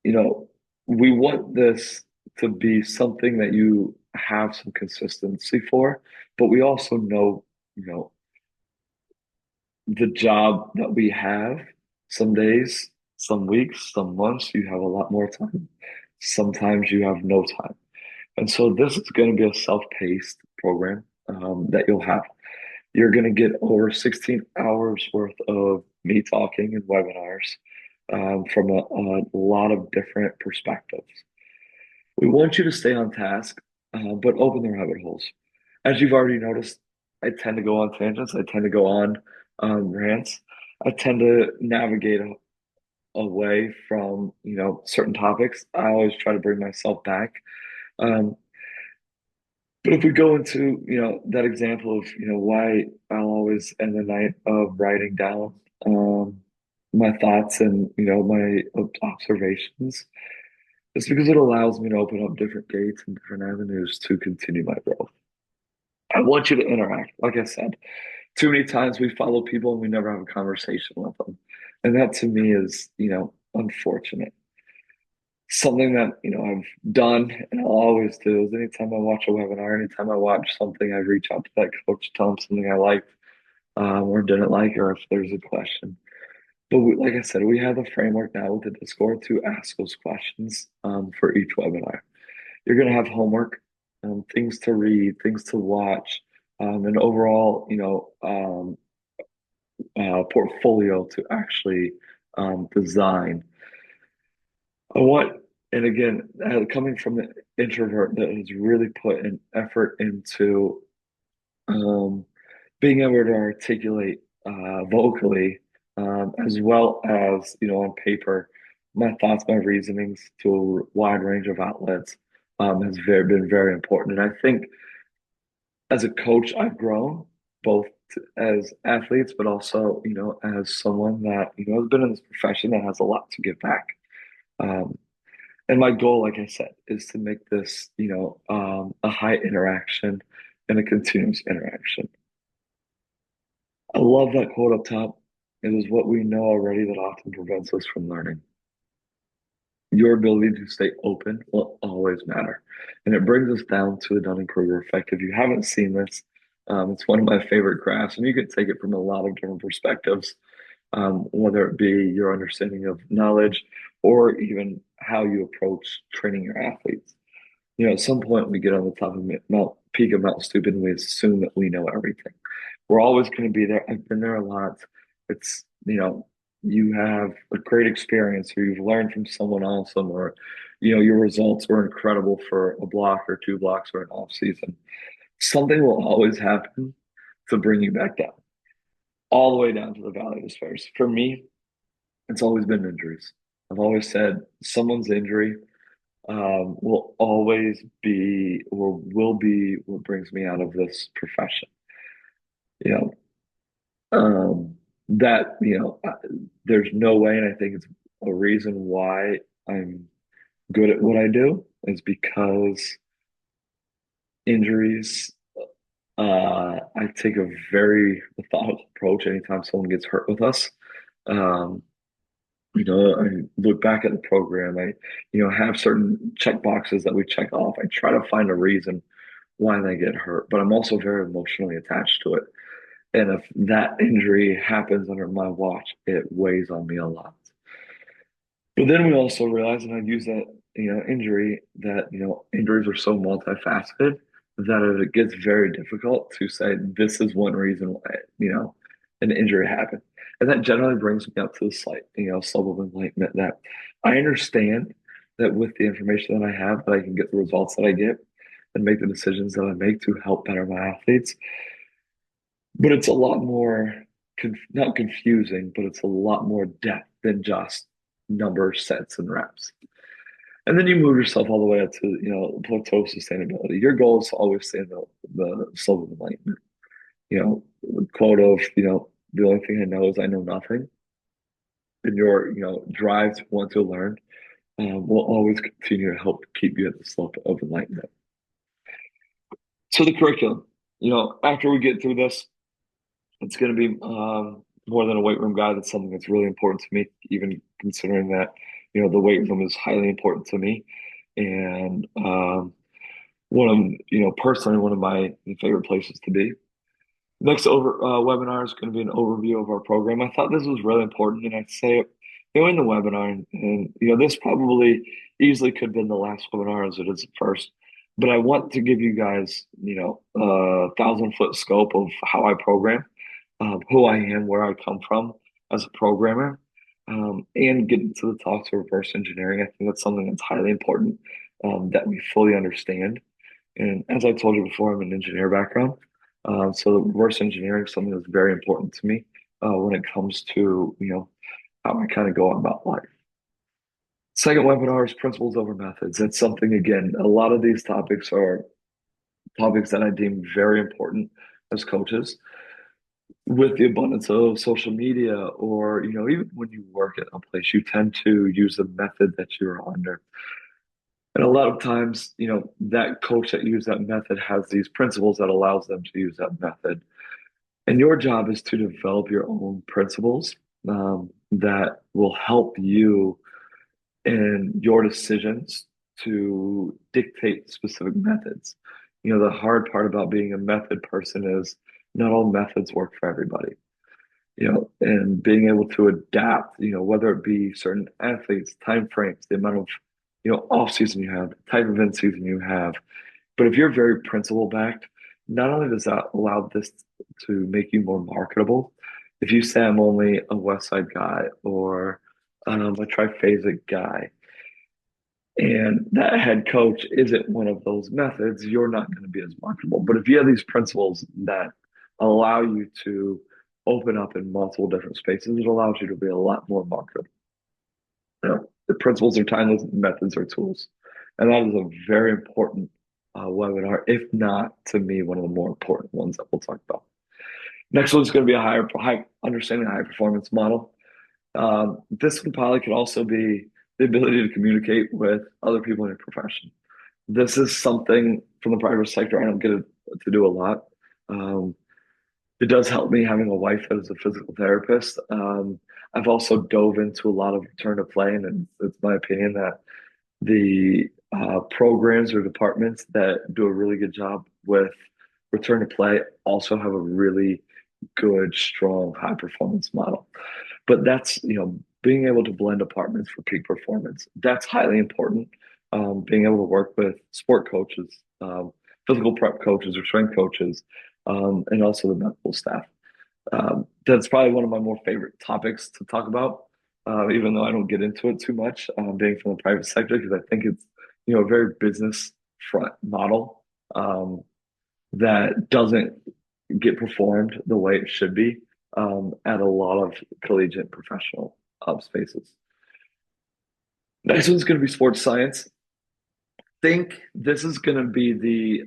you know, we want this to be something that you have some consistency for, but we also know, the job that we have, some days, some weeks, some months, you have a lot more time. Sometimes you have no time. And so this is going to be a self-paced program that you'll have. You're going to get over 16 hours worth of me talking and webinars from a lot of different perspectives. We want you to stay on task, but open the rabbit holes. As you've already noticed, I tend to go on tangents. I tend to go on rants. I tend to navigate away from, certain topics. I always try to bring myself back. Um, but if we go into, that example of, why I'll always end the night of writing down um, my thoughts and, my observations, it's because it allows me to open up different gates and different avenues to continue my growth. I want you to interact. Like I said, too many times we follow people and we never have a conversation with them. And that to me is, unfortunate. Something that, I've done and I'll always do is anytime I watch a webinar, anytime I watch something, I reach out to that coach, tell them something I liked or didn't like, or if there's a question. But like I said, we have the framework now with the Discord to ask those questions for each webinar. You're going to have homework, things to read, things to watch, and overall, portfolio to actually design. I want, and again, coming from the introvert that has really put an effort into um, being able to articulate vocally, as well as, on paper, my thoughts, my reasonings to a wide range of outlets has been very important. And I think as a coach, I've grown both as athletes, but also, as someone that, has been in this profession that has a lot to give back. Um, and my goal, like I said, is to make this, a high interaction and a continuous interaction. I love that quote up top. It is what we know already that often prevents us from learning. Your ability to stay open will always matter. And it brings us down to the Dunning-Kruger effect. If you haven't seen this, it's one of my favorite graphs, and you can take it from a lot of different perspectives, whether it be your understanding of knowledge or even how you approach training your athletes. At some point we get on the top of Mount Peak of Mount Stupid and we assume that we know everything. We're always going to be there. I've been there a lot. It's, you have a great experience or you've learned from someone awesome or, your results were incredible for a block or two blocks or an off season. Something will always happen to bring you back down, all the way down to the valley of despair. For me, it's always been injuries. I've always said someone's injury will always be or will be what brings me out of this profession. You know, that, there's no way, and I think it's a reason why I'm good at what I do is because injuries, I take a very methodical approach anytime someone gets hurt with us. Um, I look back at the program. I, have certain check boxes that we check off. I try to find a reason why they get hurt, but I'm also very emotionally attached to it. And if that injury happens under my watch, it weighs on me a lot. But then we also realize, and I use that, injury, that, injuries are so multifaceted that it gets very difficult to say this is one reason why, an injury happened. And that generally brings me up to the slight, slope of enlightenment that I understand that with the information that I have, that I can get the results that I get and make the decisions that I make to help better my athletes. But it's a lot more, not confusing, but it's a lot more depth than just number, sets, and reps. And then you move yourself all the way up to, plateau sustainability. Your goal is to always stay in the slope of enlightenment. The quote of, the only thing I know is I know nothing. and your drive to want to learn will always continue to help keep you at the slope of enlightenment. So the curriculum, after we get through this, it's going to be more than a weight room guide. That's something that's really important to me, even considering that the weight room is highly important to me, and one of personally one of my favorite places to be. Next webinar is going to be an overview of our program. I thought this was really important, and I'd say it, in the webinar, and this probably easily could have been the last webinar as it is the first, but I want to give you guys, a 1,000-foot scope of how I program, who I am, where I come from as a programmer, and get into the talks of reverse engineering. I think that's something that's highly important, that we fully understand. And as I told you before, I'm an engineer background. So reverse engineering is something that's very important to me when it comes to, how I kind of go about life. Second webinar is principles over methods. That's something, again, a lot of these topics are topics that I deem very important as coaches. With the abundance of social media, or, even when you work at a place, you tend to use the method that you're under. And a lot of times, that coach that used that method has these principles that allows them to use that method. And your job is to develop your own principles that will help you in your decisions to dictate specific methods. The hard part about being a method person is not all methods work for everybody. And being able to adapt, whether it be certain athletes, time frames, the amount of, off season you have, the type of in season you have. But if you're very principle backed, not only does that allow this to make you more marketable, if you say I'm only a West Side guy or a triphasic guy, and that head coach isn't one of those methods, you're not going to be as marketable. But if you have these principles that allow you to open up in multiple different spaces, it allows you to be a lot more marketable. The principles are timeless, methods are tools. And that is a very important webinar, if not, to me, one of the more important ones that we'll talk about. Next one's going to be a high understanding the high performance model. This one probably could also be the ability to communicate with other people in your profession. This is something from the private sector I don't get to do a lot. It does help me having a wife that is a physical therapist. I've also dove into a lot of return to play, and it's my opinion that the programs or departments that do a really good job with return to play also have a really good, strong, high performance model. But that's, being able to blend departments for peak performance. That's highly important. Being able to work with sport coaches, physical prep coaches or strength coaches, and also the medical staff. That's probably one of my more favorite topics to talk about, even though I don't get into it too much, being from the private sector, because I think it's, a very business front model that doesn't get performed the way it should be at a lot of collegiate professional spaces. Next one's going to be sports science. Think this is going to be the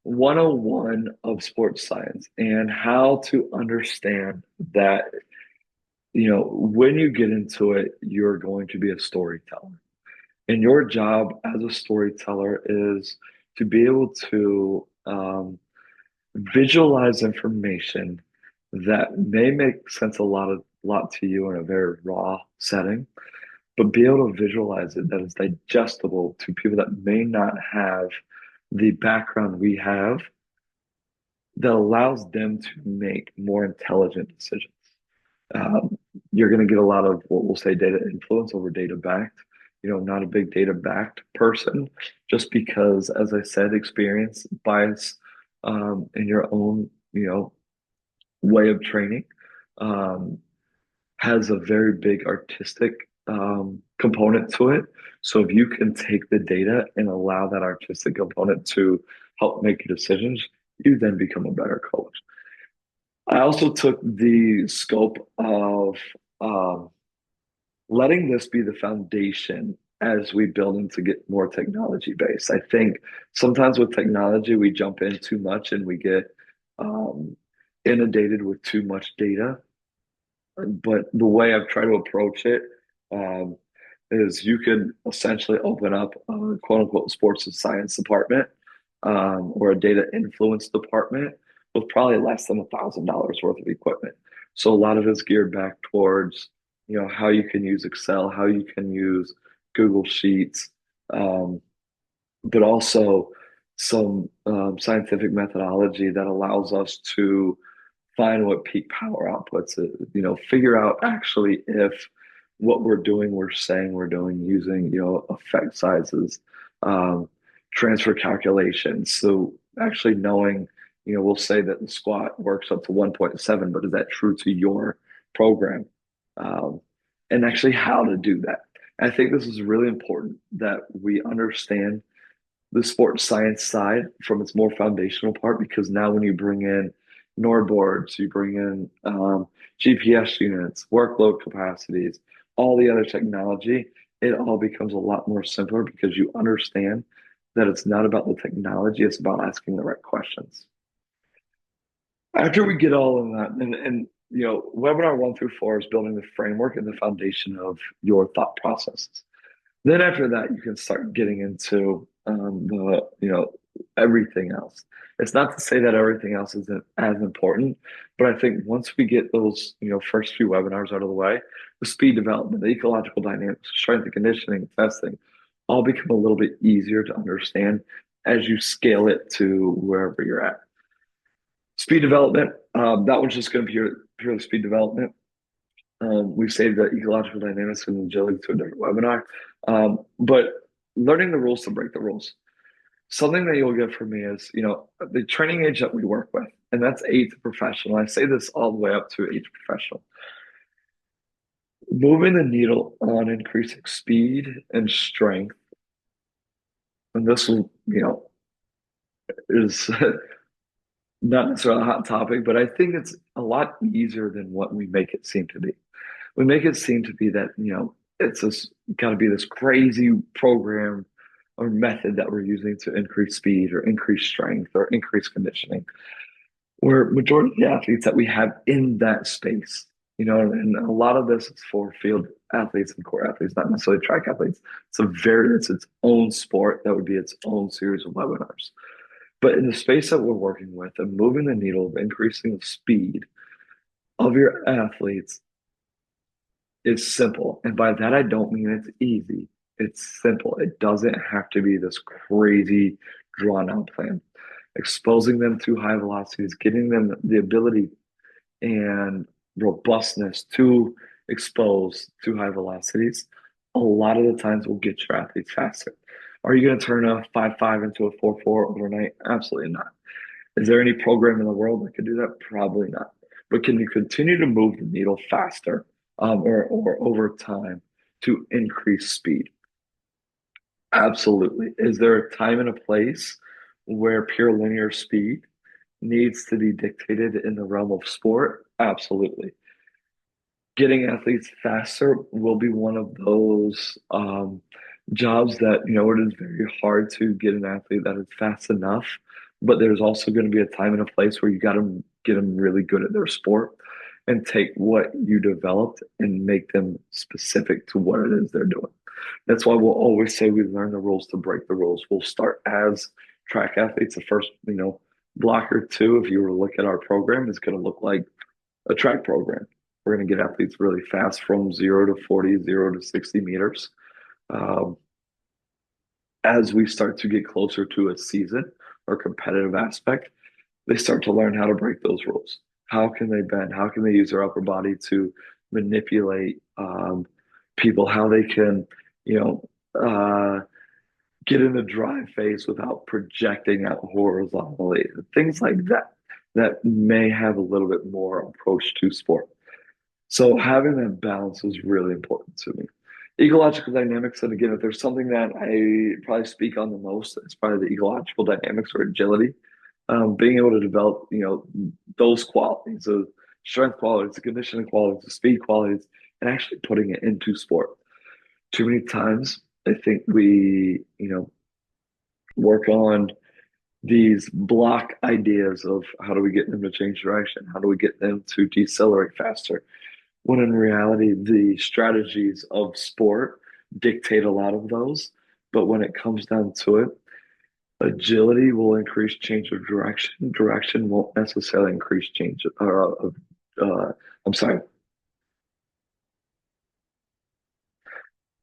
101 of sports science and how to understand that, when you get into it, you're going to be a storyteller. And your job as a storyteller is to be able to visualize information that may make sense a lot to you in a very raw setting, but be able to visualize it that is digestible to people that may not have the background we have, that allows them to make more intelligent decisions. You're going to get a lot of what we'll say data influence over data backed. Not a big data backed person, just because, as I said, experience, bias, in your own, way of training, has a very big artistic component to it. So if you can take the data and allow that artistic component to help make your decisions, you then become a better coach. I also took the scope of letting this be the foundation as we build into get more technology based. I think sometimes with technology, we jump in too much and we get inundated with too much data. But the way I've tried to approach it um, is you could essentially open up a quote unquote sports and science department or a data influence department with probably less than $1,000 worth of equipment. So a lot of it's geared back towards, how you can use Excel, how you can use Google Sheets, um, but also some scientific methodology that allows us to find what peak power outputs is, figure out actually if what we're doing, we're saying we're doing using, effect sizes, um, transfer calculations. So actually knowing, we'll say that the squat works up to 1.7, but is that true to your program? Um, and actually how to do that. I think this is really important that we understand the sports science side from its more foundational part because now when you bring in NOR boards, you bring in GPS units, workload capacities, all the other technology, it all becomes a lot more simpler because you understand that it's not about the technology, it's about asking the right questions. After we get all of that, and webinar 1 through 4 is building the framework and the foundation of your thought processes. Then after that, you can start getting into everything else. It's not to say that everything else isn't as important, but I think once we get those, first few webinars out of the way, the speed development, the ecological dynamics, strength and conditioning, testing, all become a little bit easier to understand as you scale it to wherever you're at. Speed development, that one's just going to be purely speed development. We've saved the ecological dynamics and agility to a different webinar. But learning the rules to break the rules. Something that you'll get from me is, the training age that we work with, and that's 8 to professional. I say this all the way up to 8 to professional. Moving the needle on increasing speed and strength, and this will, is not necessarily a hot topic, but I think it's a lot easier than what we make it seem to be. We make it seem to be that, it's this got to be this crazy program or method that we're using to increase speed or increase strength or increase conditioning. Where majority of the athletes that we have in that space, and a lot of this is for field athletes and core athletes, not necessarily track athletes. It's its own sport that would be its own series of webinars. But in the space that we're working with and moving the needle of increasing the speed of your athletes is simple. And by that, I don't mean it's easy. It's simple. It doesn't have to be this crazy drawn out plan. Exposing them to high velocities, getting them the ability and robustness to expose to high velocities, a lot of the times will get your athletes faster. Are you going to turn a 5.5 into a 4.4 overnight? Absolutely not. Is there any program in the world that could do that? Probably not. But can you continue to move the needle faster or over time to increase speed? Absolutely. Is there a time and a place where pure linear speed needs to be dictated in the realm of sport? Absolutely. Getting athletes faster will be one of those jobs that, it is very hard to get an athlete that is fast enough, but there's also going to be a time and a place where you got to get them really good at their sport and take what you developed and make them specific to what it is they're doing. That's why we'll always say we learn the rules to break the rules. We'll start as track athletes. The first, block or two, if you were to look at our program, is going to look like a track program. We're going to get athletes really fast from 0 to 40, 0 to 60 meters. Um, as we start to get closer to a season or competitive aspect, they start to learn how to break those rules. How can they bend? How can they use their upper body to manipulate people? How they can, get in the drive phase without projecting out horizontally. Things like that that may have a little bit more approach to sport. So having that balance is really important to me. Ecological dynamics, and again, if there's something that I probably speak on the most, it's probably the ecological dynamics or agility. Being able to develop, those qualities, the strength qualities, the conditioning qualities, the speed qualities, and actually putting it into sport. Too many times, I think we, work on these block ideas of how do we get them to change direction? How do we get them to decelerate faster? when in reality, the strategies of sport dictate a lot of those. But when it comes down to it, agility will increase change of direction. Direction won't necessarily increase change I'm sorry.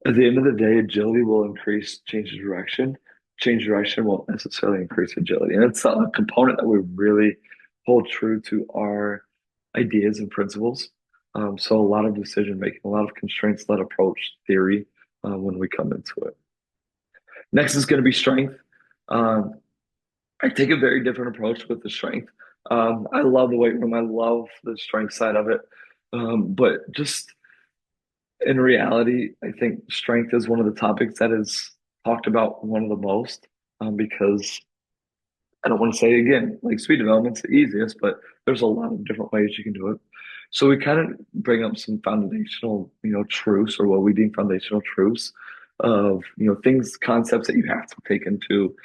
At the end of the day, agility will increase change of direction. Change of direction won't necessarily increase agility. And it's a component that we really hold true to our ideas and principles. So a lot of decision making, a lot of constraints-led approach theory when we come into it. Next is going to be strength. Um, I take a very different approach with the strength. I love the weight room. I love the strength side of it. But just in reality, I think strength is one of the topics that is talked about one of the most because I don't want to say again, like speed development's the easiest, but there's a lot of different ways you can do it. So we kind of bring up some foundational, truths or what we deem foundational truths of, things, concepts that you have to take into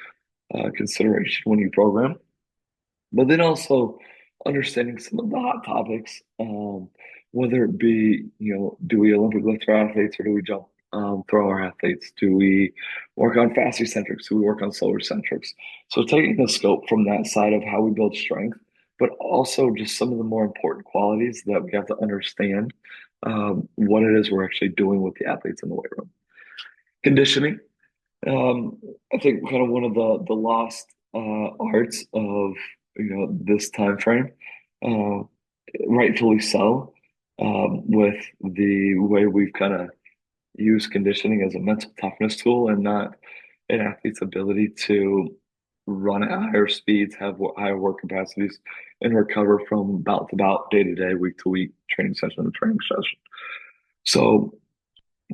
consideration when you program. But then also understanding some of the hot topics, whether it be, do we Olympic lift our athletes or do we jump throw our athletes? Do we work on fast eccentrics? Do we work on slower eccentrics? So taking the scope from that side of how we build strength, but also just some of the more important qualities that we have to understand what it is we're actually doing with the athletes in the weight room. Conditioning, um, I think kind of one of the lost arts of this time frame, uh, rightfully so, with the way we've kind of used conditioning as a mental toughness tool and not an athlete's ability to run at higher speeds, have higher work capacities, and recover from bout to bout, day to day, week to week, training session to training session. So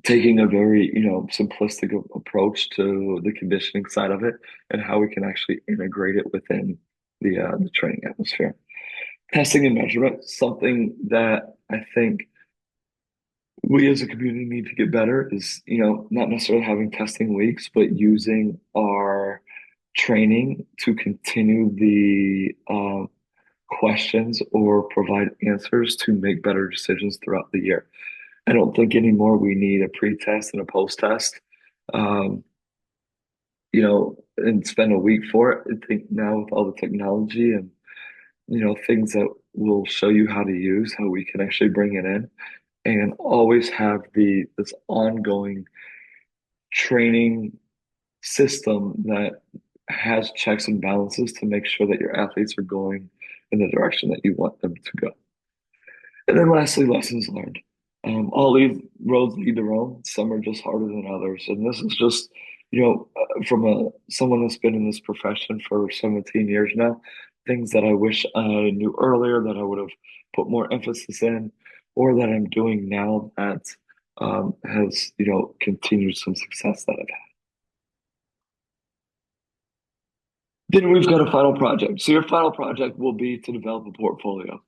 taking a very, simplistic approach to the conditioning side of it and how we can actually integrate it within the training atmosphere. Testing and measurement, something that I think we as a community need to get better is, not necessarily having testing weeks, but using our training to continue the questions or provide answers to make better decisions throughout the year. I don't think anymore we need a pre-test and a post-test, um, and spend a week for it. I think now with all the technology and, things that will show you how to use, how we can actually bring it in and always have this ongoing training system that has checks and balances to make sure that your athletes are going in the direction that you want them to go. And then lastly, lessons learned. Roads lead to Rome. Some are just harder than others. And this is just, from someone that's been in this profession for 17 years now, things that I wish I knew earlier that I would have put more emphasis in, or that I'm doing now that has, continued some success that I've had. Then we've got a final project. So your final project will be to develop a portfolio.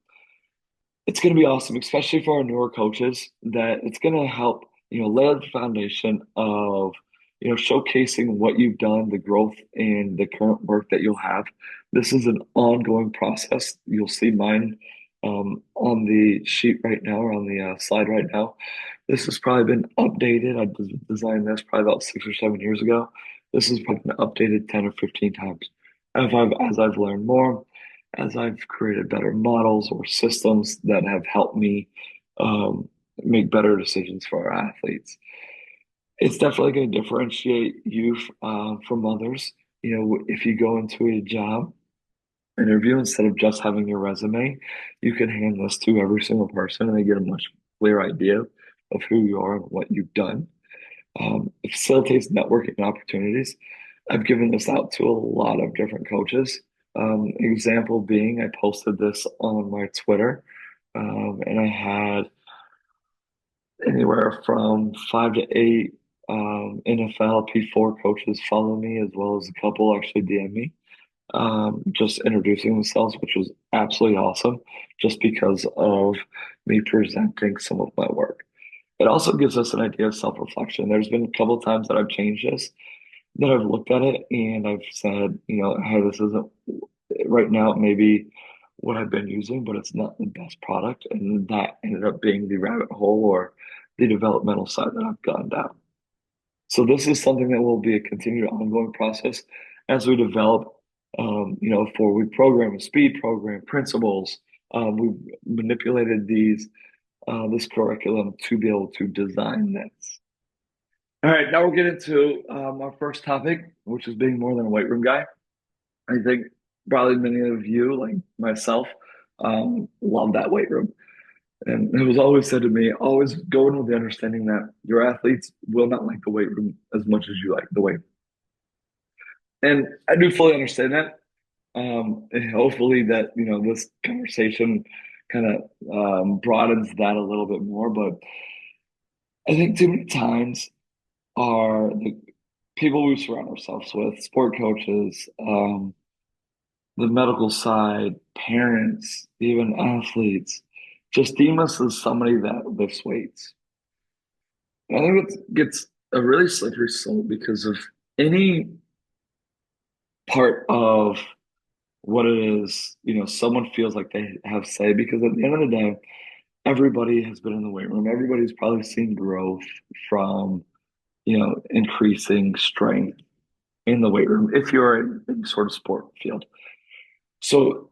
It's going to be awesome, especially for our newer coaches, that it's going to help, lay out the foundation of, showcasing what you've done, the growth and the current work that you'll have. This is an ongoing process. You'll see mine on the sheet right now or on the slide right now. This has probably been updated. Designed this probably about 6 or 7 years ago. This has probably been updated 10 or 15 times. As I've learned more, as I've created better models or systems that have helped me um, make better decisions for our athletes. It's definitely going to differentiate you from others. If you go into a job interview, instead of just having your resume, you can hand this to every single person and they get a much clearer idea of who you are and what you've done. It facilitates networking opportunities. I've given this out to a lot of different coaches. Example being, I posted this on my Twitter, and I had anywhere from 5 to 8 NFL P4 coaches follow me, as well as a couple actually DM me, just introducing themselves, which was absolutely awesome, just because of me presenting some of my work. It also gives us an idea of self-reflection. There's been a couple of times that I've changed this, that I've looked at it and I've said, hey, this isn't right now. Maybe what I've been using, but it's not the best product. And that ended up being the rabbit hole or the developmental side that I've gone down. So this is something that will be a continued ongoing process as we develop, a 4-week program, a speed program, principles. We've manipulated this curriculum to be able to design this. All right, now we'll get into our first topic, which is being more than a weight room guy. I think probably many of you, like myself, love that weight room. And it was always said to me, always go in with the understanding that your athletes will not like the weight room as much as you like the weight. And I do fully understand that. And hopefully that, this conversation kind of broadens that a little bit more. But I think too many times are the people we surround ourselves with, sport coaches, the medical side, parents, even athletes, just deem us as somebody that lifts weights. And I think it gets a really slippery slope because of any part of what it is, someone feels like they have say, because at the end of the day, everybody has been in the weight room. Everybody's probably seen growth from, increasing strength in the weight room if you're in any sort of sport field. So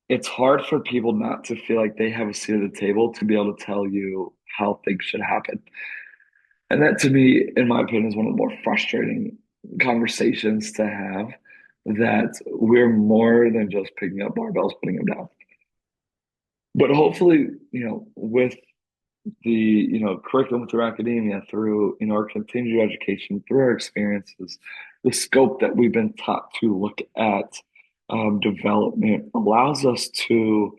it's hard for people not to feel like they have a seat at the table to be able to tell you how things should happen. And that to me, in my opinion, is one of the more frustrating conversations to have, that we're more than just picking up barbells, putting them down. But hopefully, with the, curriculum through academia, through, our continued education, through our experiences, the scope that we've been taught to look at development allows us to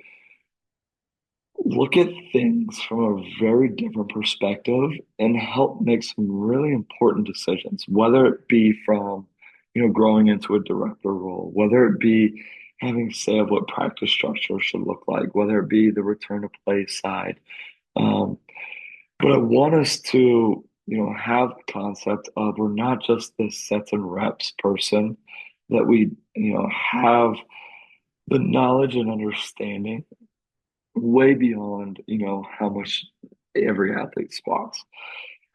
look at things from a very different perspective and help make some really important decisions, whether it be from, growing into a director role, whether it be having say of what practice structure should look like, whether it be the return to play side. Um, but I want us to, have the concept of we're not just this sets and reps person, that we, have the knowledge and understanding way beyond, how much every athlete squats.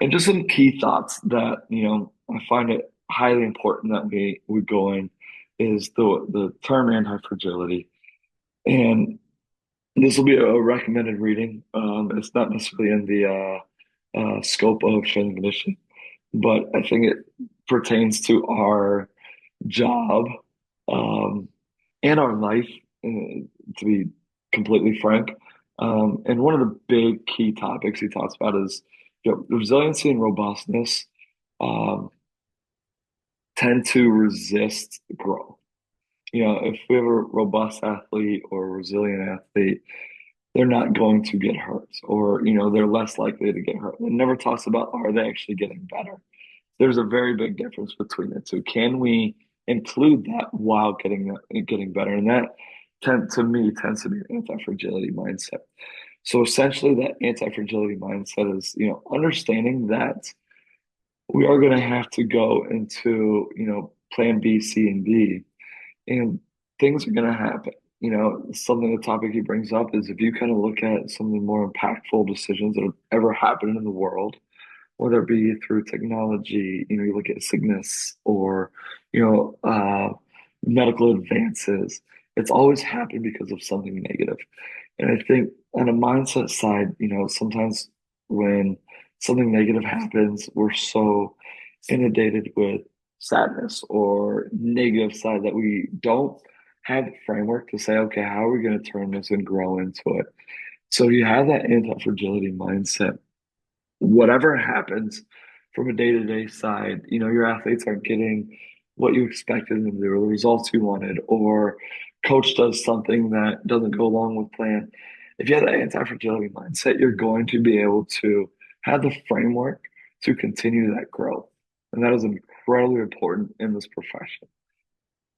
And just some key thoughts that, I find it highly important that we go in is the term anti-fragility. And this will be a recommended reading. It's not necessarily in the scope of strength and conditioning, but I think it pertains to our job um, and our life, to be completely frank. And one of the big key topics he talks about is, resiliency and robustness um, tend to resist growth. If we have a robust athlete or a resilient athlete, they're not going to get hurt, or, they're less likely to get hurt. It never talks about, are they actually getting better? There's a very big difference between the two. Can we include that while getting better? And that to me tends to be an anti-fragility mindset. So essentially that anti-fragility mindset is, understanding that we are going to have to go into, plan B, C, and D, and things are going to happen. Something the topic he brings up is, if you kind of look at some of the more impactful decisions that have ever happened in the world, whether it be through technology, you look at sickness or, you know, uh, medical advances, it's always happened because of something negative. And I think on a mindset side, sometimes when something negative happens, we're so inundated with sadness or negative side that we don't have the framework to say, okay, how are we going to turn this and grow into it? So you have that anti-fragility mindset. Whatever happens from a day-to-day side, your athletes aren't getting what you expected them to do, or the results you wanted, or coach does something that doesn't go along with plan. If you have that anti-fragility mindset, you're going to be able to have the framework to continue that growth. And that is incredibly important in this profession.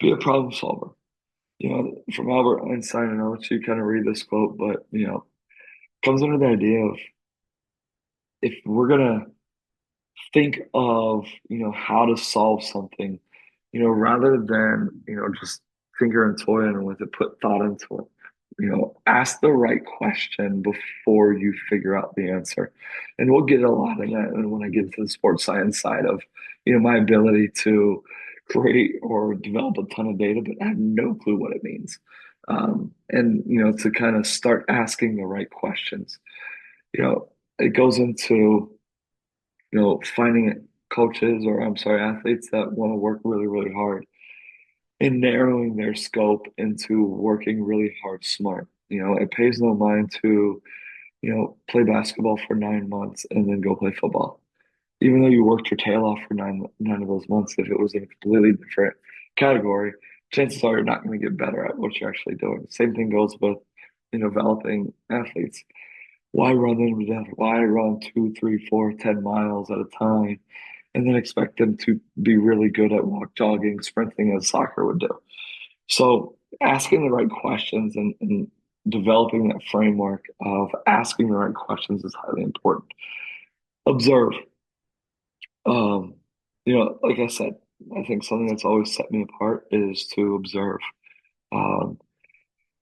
Be a problem solver. From Albert Einstein, and I'll let you kind of read this quote, but comes under the idea of, if we're gonna think of, how to solve something, rather than, just finger and toying with it, put thought into it. ask the right question before you figure out the answer. And we'll get a lot of that when I get into the sports science side of, my ability to create or develop a ton of data, but I have no clue what it means. And, to kind of start asking the right questions. It goes into, finding coaches or I'm sorry, athletes that want to work really, really hard and narrowing their scope into working really hard smart. It pays no mind to, play basketball for 9 months and then go play football. Even though you worked your tail off for nine of those months, if it was in a completely different category, chances are you're not going to get better at what you're actually doing. Same thing goes with, developing athletes. Why run them to death? Why run 2, 3, 4, 10 miles at a time and then expect them to be really good at walk jogging, sprinting as soccer would do? So asking the right questions and developing that framework of asking the right questions is highly important. Observe. Um, like I said, I think something that's always set me apart is to observe. Um,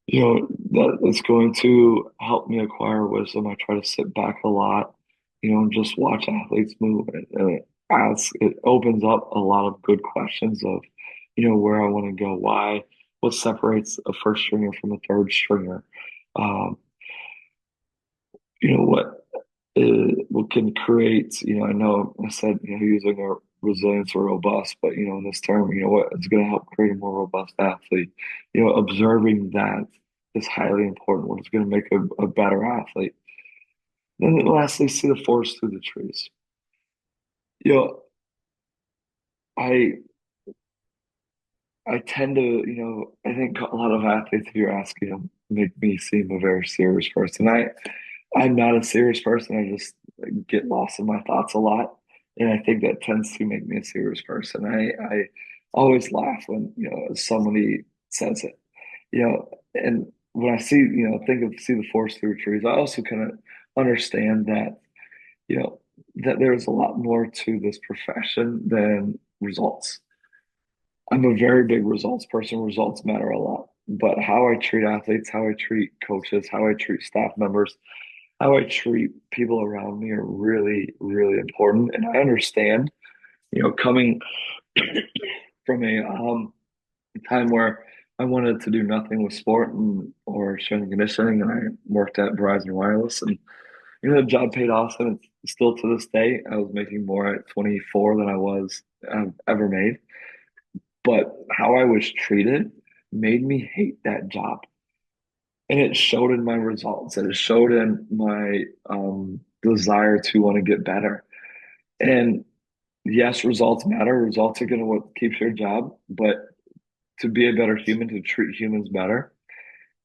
that it's going to help me acquire wisdom. I try to sit back a lot, and just watch athletes move. And it opens up a lot of good questions of, where I want to go, why, what separates a first stringer from a third stringer. Um, what can create, I know I said, using a resilience or robust, but, in this term, what is going to help create a more robust athlete, observing that is highly important. What is going to make a better athlete. Then lastly, see the forest through the trees. You know, I, I tend to, I think a lot of athletes, if you're asking them, make me seem a very serious person. I'm not a serious person. I just get lost in my thoughts a lot. And I think that tends to make me a serious person. I always laugh when, somebody says it, and when I see, see the forest through trees, I also kind of understand that, you know, that there's a lot more to this profession than results. I'm a very big results person. Results matter a lot. But how I treat athletes, how I treat coaches, how I treat staff members, how I treat people around me are really, really important. And I understand, coming from a time where I wanted to do nothing with sport or strength and conditioning, and I worked at Verizon Wireless, and the job paid off, and it's still to this day. I was making more at 24 than I was ever made, but how I was treated made me hate that job. And it showed in my results and it showed in my desire to want to get better. And yes, results matter. Results are going to what keeps your job, but to be a better human, to treat humans better,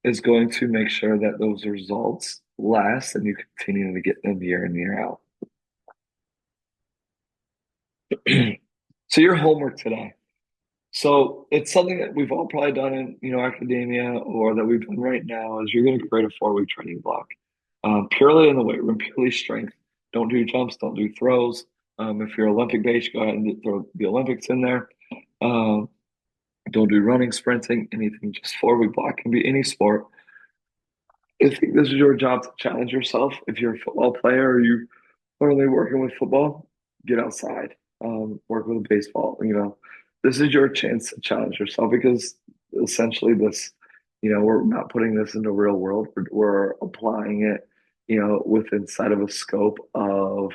is going to make sure that those results last and you continue to get them year in, year out. So your homework today. So it's something that we've all probably done in, academia or that we've done right now is you're going to create a 4-week training block, purely in the weight room, purely strength. Don't do jumps, don't do throws. If you're Olympic based, go ahead and throw the Olympics in there. Um, don't do running, sprinting, anything. Just 4-week block can be any sport. I think this is your job to challenge yourself. If you're a football player or you are only working with football, get outside, work with baseball. This is your chance to challenge yourself because essentially this, we're not putting this into real world. We're applying it, with inside of a scope of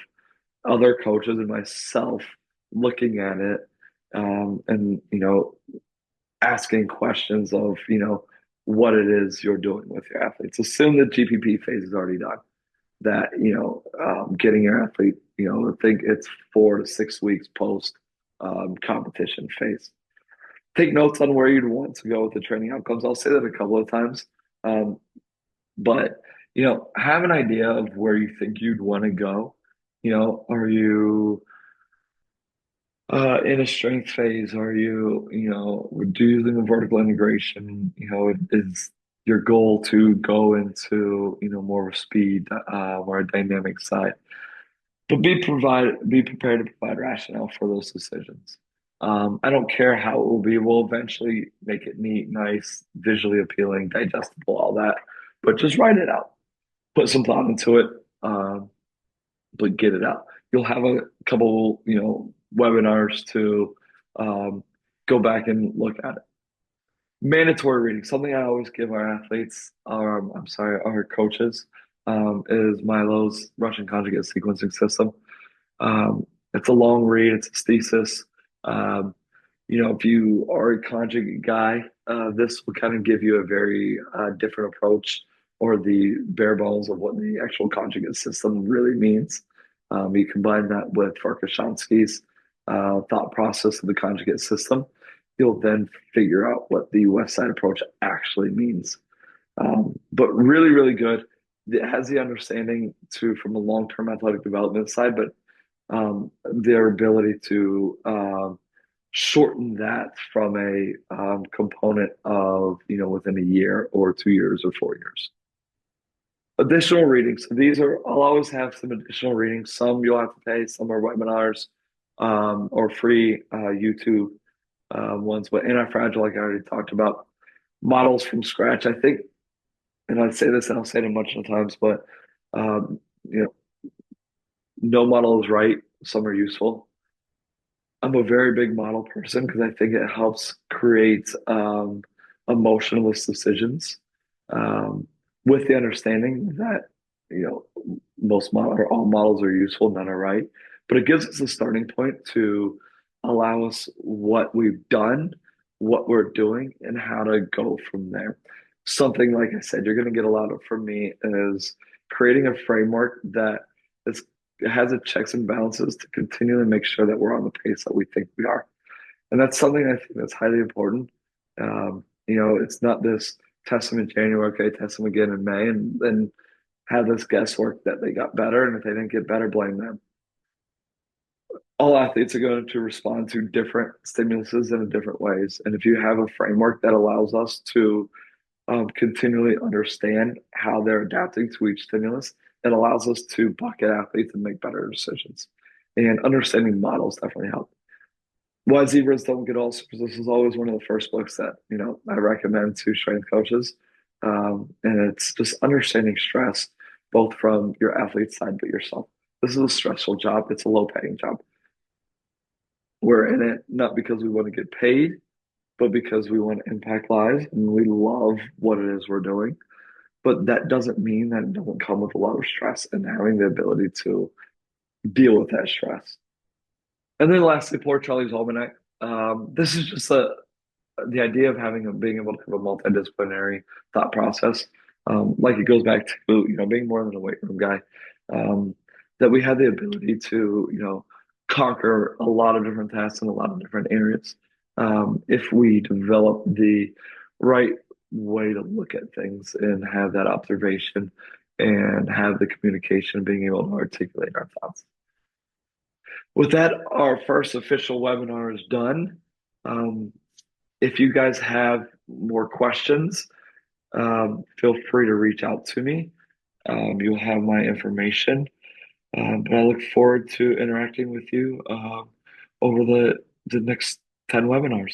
other coaches and myself looking at it, and asking questions of, what it is you're doing with your athletes. Assume the GPP phase is already done. That, getting your athlete, I think it's 4 to 6 weeks post competition phase. Take notes on where you'd want to go with the training outcomes. I'll say that a couple of times. Um, but, have an idea of where you think you'd want to go. Are you in a strength phase? Are you, using a vertical integration? Is your goal to go into, more of a speed or a dynamic side? But be prepared to provide rationale for those decisions. I don't care how it will be. We'll eventually make it neat, nice, visually appealing, digestible, all that. But just write it out. Put some thought into it, but get it out. You'll have a couple, webinars to um, go back and look at it. Mandatory reading, something I always give our athletes, I'm sorry, our coaches, is Milo's Russian conjugate sequencing system. Um, it's a long read. It's a thesis. Um, if you are a conjugate guy, this will kind of give you a very different approach or the bare bones of what the actual conjugate system really means. You combine that with Farkashansky's thought process of the conjugate system, you'll then figure out what the West Side approach actually means. But really, really good. It has the understanding to from a long-term athletic development side, but their ability to shorten that from a component of, within a year or 2 years or 4 years. Additional readings. So these are, I'll always have some additional readings. Some you'll have to pay, some are webinars or free YouTube ones. But anti-fragile, like I already talked about, models from scratch. I think, and I say this and I'll say it a bunch of times, but um, you know, no model is right. Some are useful. I'm a very big model person because I think it helps create emotionless decisions um, with the understanding that most model or all models are useful, none are right, but it gives us a starting point to allow us what we've done, what we're doing, and how to go from there. Something like I said, you're going to get a lot of from me is creating a framework that is it has its checks and balances to continually make sure that we're on the pace that we think we are. And that's something I think that's highly important. It's not this test them in January, okay, test them again in May, and then have this guesswork that they got better. And if they didn't get better, blame them. All athletes are going to respond to different stimuluses in different ways. And if you have a framework that allows us to continually understand how they're adapting to each stimulus, it allows us to bucket athletes and make better decisions. And understanding models definitely help. Why zebras don't get ulcers. This is always one of the first books that I recommend to strength coaches, and it's just understanding stress, both from your athlete side but yourself. This is a stressful job. It's a low paying job. We're in it not because we want to get paid, but because we want to impact lives and we love what it is we're doing. But that doesn't mean that it doesn't come with a lot of stress and having the ability to deal with that stress. And then lastly, Poor Charlie's Almanac. This is just the idea of being able to have a multidisciplinary thought process. Like it goes back to being more than a weight room guy. Um, that we have the ability to conquer a lot of different tasks in a lot of different areas if we develop the right way to look at things and have that observation and have the communication, being able to articulate our thoughts. With that, our first official webinar is done. Um, if you guys have more questions, feel free to reach out to me. You'll have my information. But I look forward to interacting with you over the next 10 webinars.